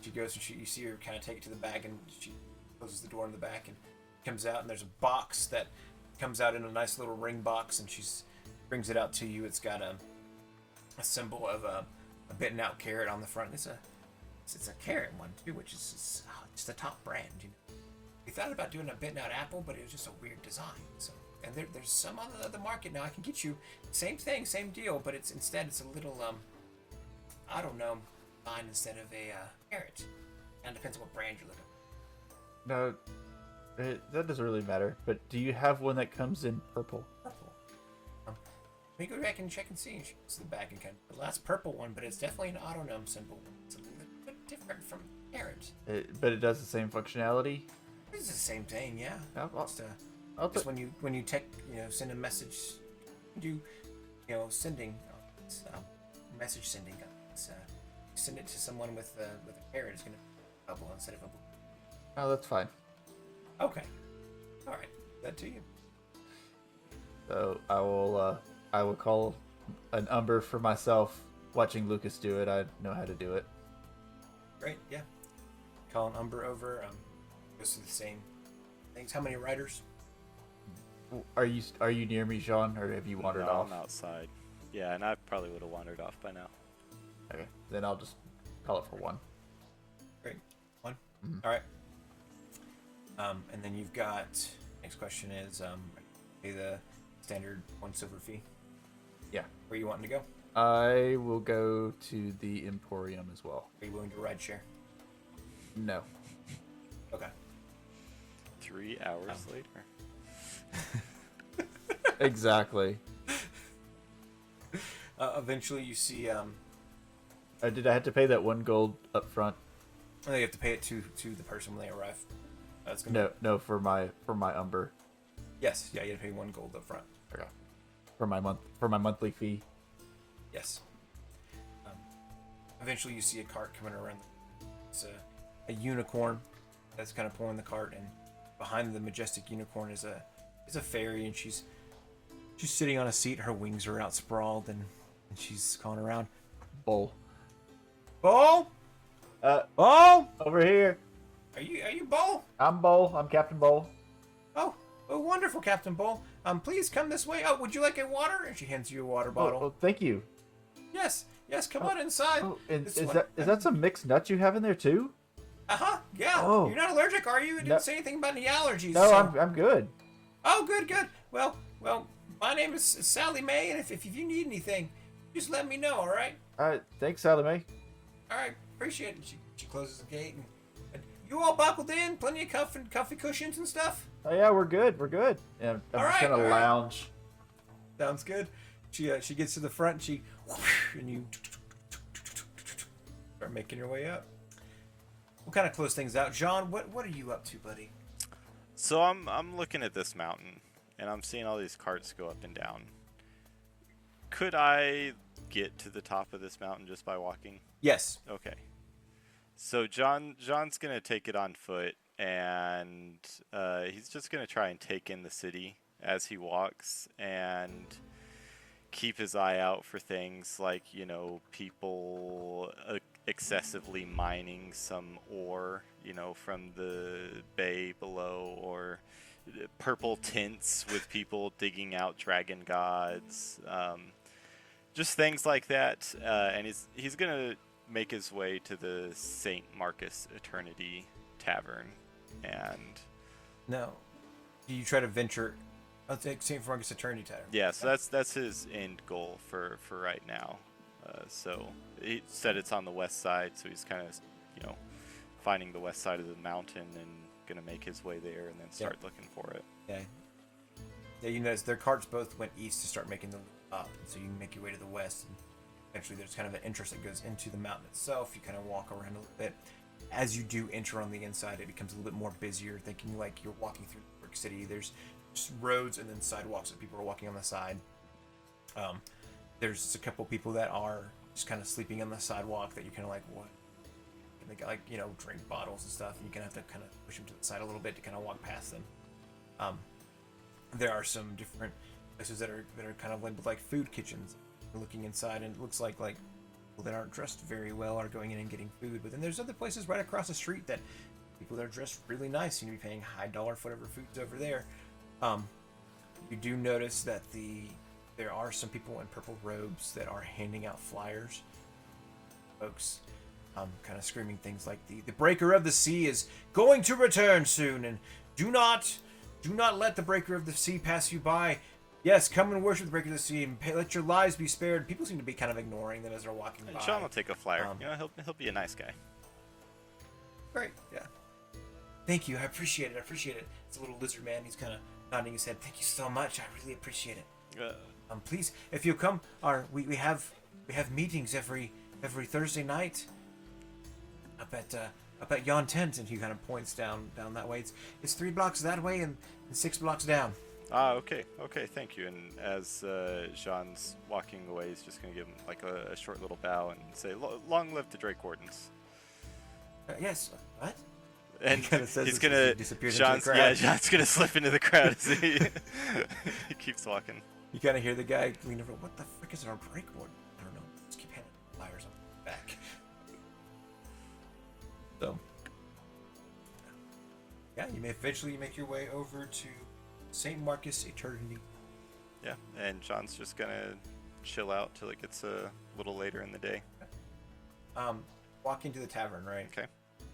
She goes and you see her kind of take it to the bag, and she closes the door in the back and comes out, and there's a box that comes out in a nice little ring box, and she brings it out to you. It's got a symbol of a bitten out carrot on the front. It's a carrot one too, which is just the top brand. We thought about doing a bitten out apple, but it was just a weird design. So, and there's some on the market now. I can get you same thing, same deal, but it's a little I don't know, sign instead of a carrot. And it depends on what brand you're looking at. No, that doesn't really matter. But do you have one that comes in purple? Purple. Let me go back and check and see. She goes to the back and kind of the last purple one, but it's definitely an autonom symbol. It's a little bit different from carrot. But it does the same functionality. It's the same thing, yeah. Just when you send a message, do sending, message sending. Send it to someone with a carrot. It's gonna be a bubble instead of a blue. Oh, that's fine. Okay. All right. That to you. So I will call an Umber for myself watching Lucas do it, I know how to do it. Great, yeah. Call an Umber over. Goes to the same things. How many riders? Are you near me, Sean, or have you wandered No, off? I'm outside. Yeah, and I probably would have wandered off by now. Okay, then I'll just call it for 1. Great. 1? Mhm. All right. And then you've got, next question is, pay the standard 1 silver fee. Yeah. Where you wanting to go? I will go to the Emporium as well. Are you willing to ride share? No. Okay. 3 hours later. Exactly. Eventually you see, Did I have to pay that 1 gold up front? you have to pay it to the person when they arrive. That's gonna No, for my Umber. Yes, yeah, you have to pay 1 gold up front. Okay. For my monthly fee. Yes. Eventually, you see a cart coming around. It's a unicorn that's kind of pulling the cart, and behind the majestic unicorn is a fairy, and she's sitting on a seat. Her wings are out sprawled, and she's calling around. Bull. Bull, Bull! Over here. are you Bull? I'm Bull. I'm Captain Bull. Oh, wonderful, Captain Bull. Please come this way. Oh, would you like a water? And she hands you a water bottle. Oh, thank you. Yes, come on inside. Oh, and This is one- that some mixed nuts you have in there too? Yeah. Oh. You're not allergic, are you? You didn't No. say anything about any allergies. No, so- I'm good. Oh, good. Well, my name is Sally Mae, and if you need anything, just let me know, all right? Thanks, Sally Mae. All right, appreciate it. She closes the gate, and you all buckled in? Plenty of comfy cushions and stuff? Oh yeah, we're good. And I'm All just right, gonna all right. lounge. Sounds good. She gets to the front, and you start making your way up. We'll kind of close things out. John, what are you up to, buddy? So I'm looking at this mountain, and I'm seeing all these carts go up and down. Could I get to the top of this mountain just by walking? Yes. Okay. So John's gonna take it on foot, and he's just gonna try and take in the city as he walks, and keep his eye out for things like, people excessively mining some ore, from the bay below, or purple tints with people digging out dragon gods, just things like that. And he's gonna make his way to the St. Marcus Eternity Tavern, and No. Do you try to venture? I'll take St. Marcus Eternity Tavern. yeah, so that's his end goal for right now. So he said it's on the west side, so he's kind of, finding the west side of the mountain and gonna make his way there and then start looking for it. Yeah. Yeah, you notice their carts both went east to start making the loop up, so you can make your way to the west. And eventually, there's kind of an entrance that goes into the mountain itself. You kind of walk around a little bit. As you do enter on the inside, it becomes a little bit more busier, thinking like you're walking through New York City. There's just roads and then sidewalks that people are walking on the side. There's just a couple people that are just kind of sleeping on the sidewalk that you're kind of like, what? And they got like, drink bottles and stuff, and you kind of have to kind of push them to the side a little bit to kind of walk past them. There are some different places that are kind of labeled like food kitchens. You're looking inside, and it looks like people that aren't dressed very well are going in and getting food. But then there's other places right across the street that people that are dressed really nice seem to be paying high dollar for whatever food's over there. You do notice that there are some people in purple robes that are handing out flyers. Folks kind of screaming things like the breaker of the sea is going to return soon, and do not let the breaker of the sea pass you by. Yes, come and worship the breaker of the sea, and let your lives be spared. People seem to be kind of ignoring them as they're walking by. And Sean will take a flyer. Um, He'll be a nice guy. Great, yeah. Thank you, I appreciate it. It's a little lizard man. He's kind of nodding his head. Thank you so much. I really appreciate it. Please, if you come, we have meetings every Thursday night up at yon tent, and he kind of points down that way. It's 3 blocks that way and 6 blocks down. Okay, thank you. And as Jean's walking away, he's just gonna give him like a short little bow and say, "Long live the Drake Wardens." Yes. What? And He kinda says he's this as gonna he disappears into the crowd. John's gonna slip into the crowd as he he keeps walking. You kind of hear the guy lean over. What the frick is our break board? I don't know. Just keep heading. So, yeah, you may eventually make your way over to St. Marcus Eternity. Yeah, and John's just gonna chill out till it gets a little later in the day. Walk into the tavern, right? Okay.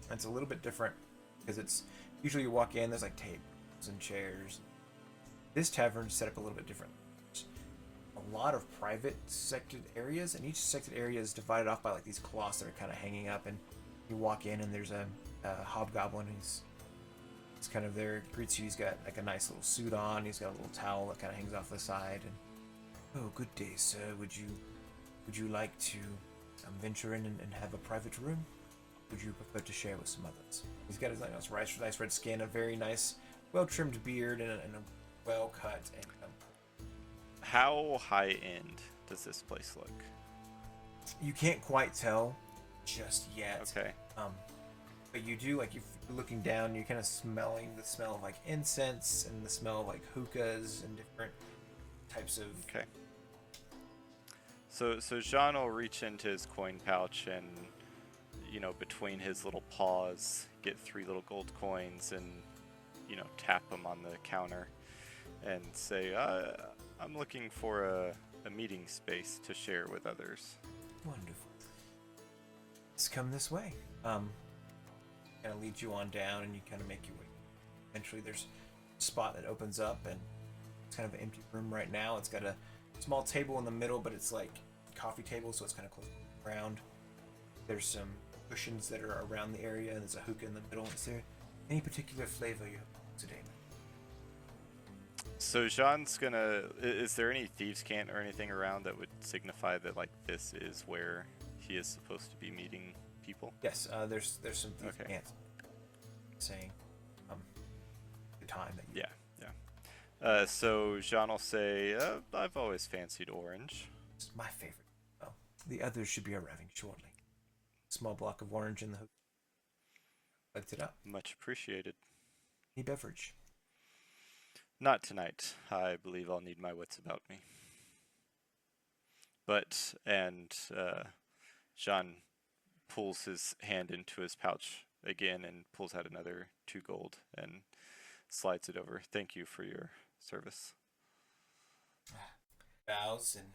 And it's a little bit different because it's usually you walk in, there's like tables and chairs. This tavern's set up a little bit different. There's a lot of private sected areas, and each sected area is divided off by like these cloths that are kind of hanging up. And you walk in, and there's a hobgoblin who's kind of there, greets you. He's got like a nice little suit on. He's got a little towel that kind of hangs off the side. And, oh, good day, sir. Would you like to venture in and have a private room? Would you prefer to share with some others? He's got his nice red skin, a very nice, well-trimmed beard, and a well-cut. And How high-end does this place look? you can't quite tell just yet. Okay. But you do, like, if you're looking down, you're kind of smelling the smell of like incense and the smell of like hookahs and different types of. Okay. So Jean will reach into his coin pouch and, between his little paws, get 3 little gold coins and, tap them on the counter and say, I'm looking for a meeting space to share with others. Wonderful. Let's come this way. Kind of leads you on down, and you kind of make your way. Eventually, there's a spot that opens up, and it's kind of an empty room right now. It's got a small table in the middle, but it's like a coffee table, so it's kind of close to the ground. There's some cushions that are around the area, and there's a hookah in the middle. Is there any particular flavor you have today? So Jean's gonna. Is there any thieves' cant or anything around that would signify that like this is where he is supposed to be meeting people? Yes, there's some things Okay. saying the time that you. Yeah. So Jean will say, I've always fancied orange. It's my favorite. Well, the others should be arriving shortly. Small block of orange in the hook. Lights it up. Much appreciated. Any beverage? Not tonight. I believe I'll need my wits about me. And Jean pulls his hand into his pouch again and pulls out another 2 gold and slides it over. Thank you for your service. Bows and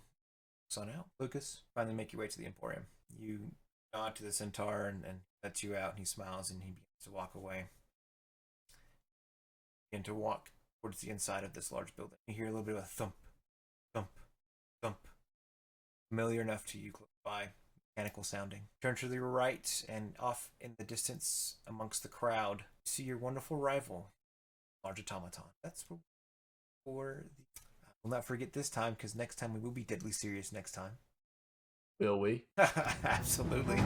looks on out. Lucas, finally make your way to the Emporium. You nod to the centaur and lets you out, and he smiles and he begins to walk away. Begin to walk towards the inside of this large building. You hear a little bit of a thump, thump, thump. Familiar enough to you close by, mechanical sounding. Turn to the right, and off in the distance amongst the crowd, you see your wonderful rival, large automaton. That's for the. We'll not forget this time, because next time we will be deadly serious next time. Will we? Absolutely.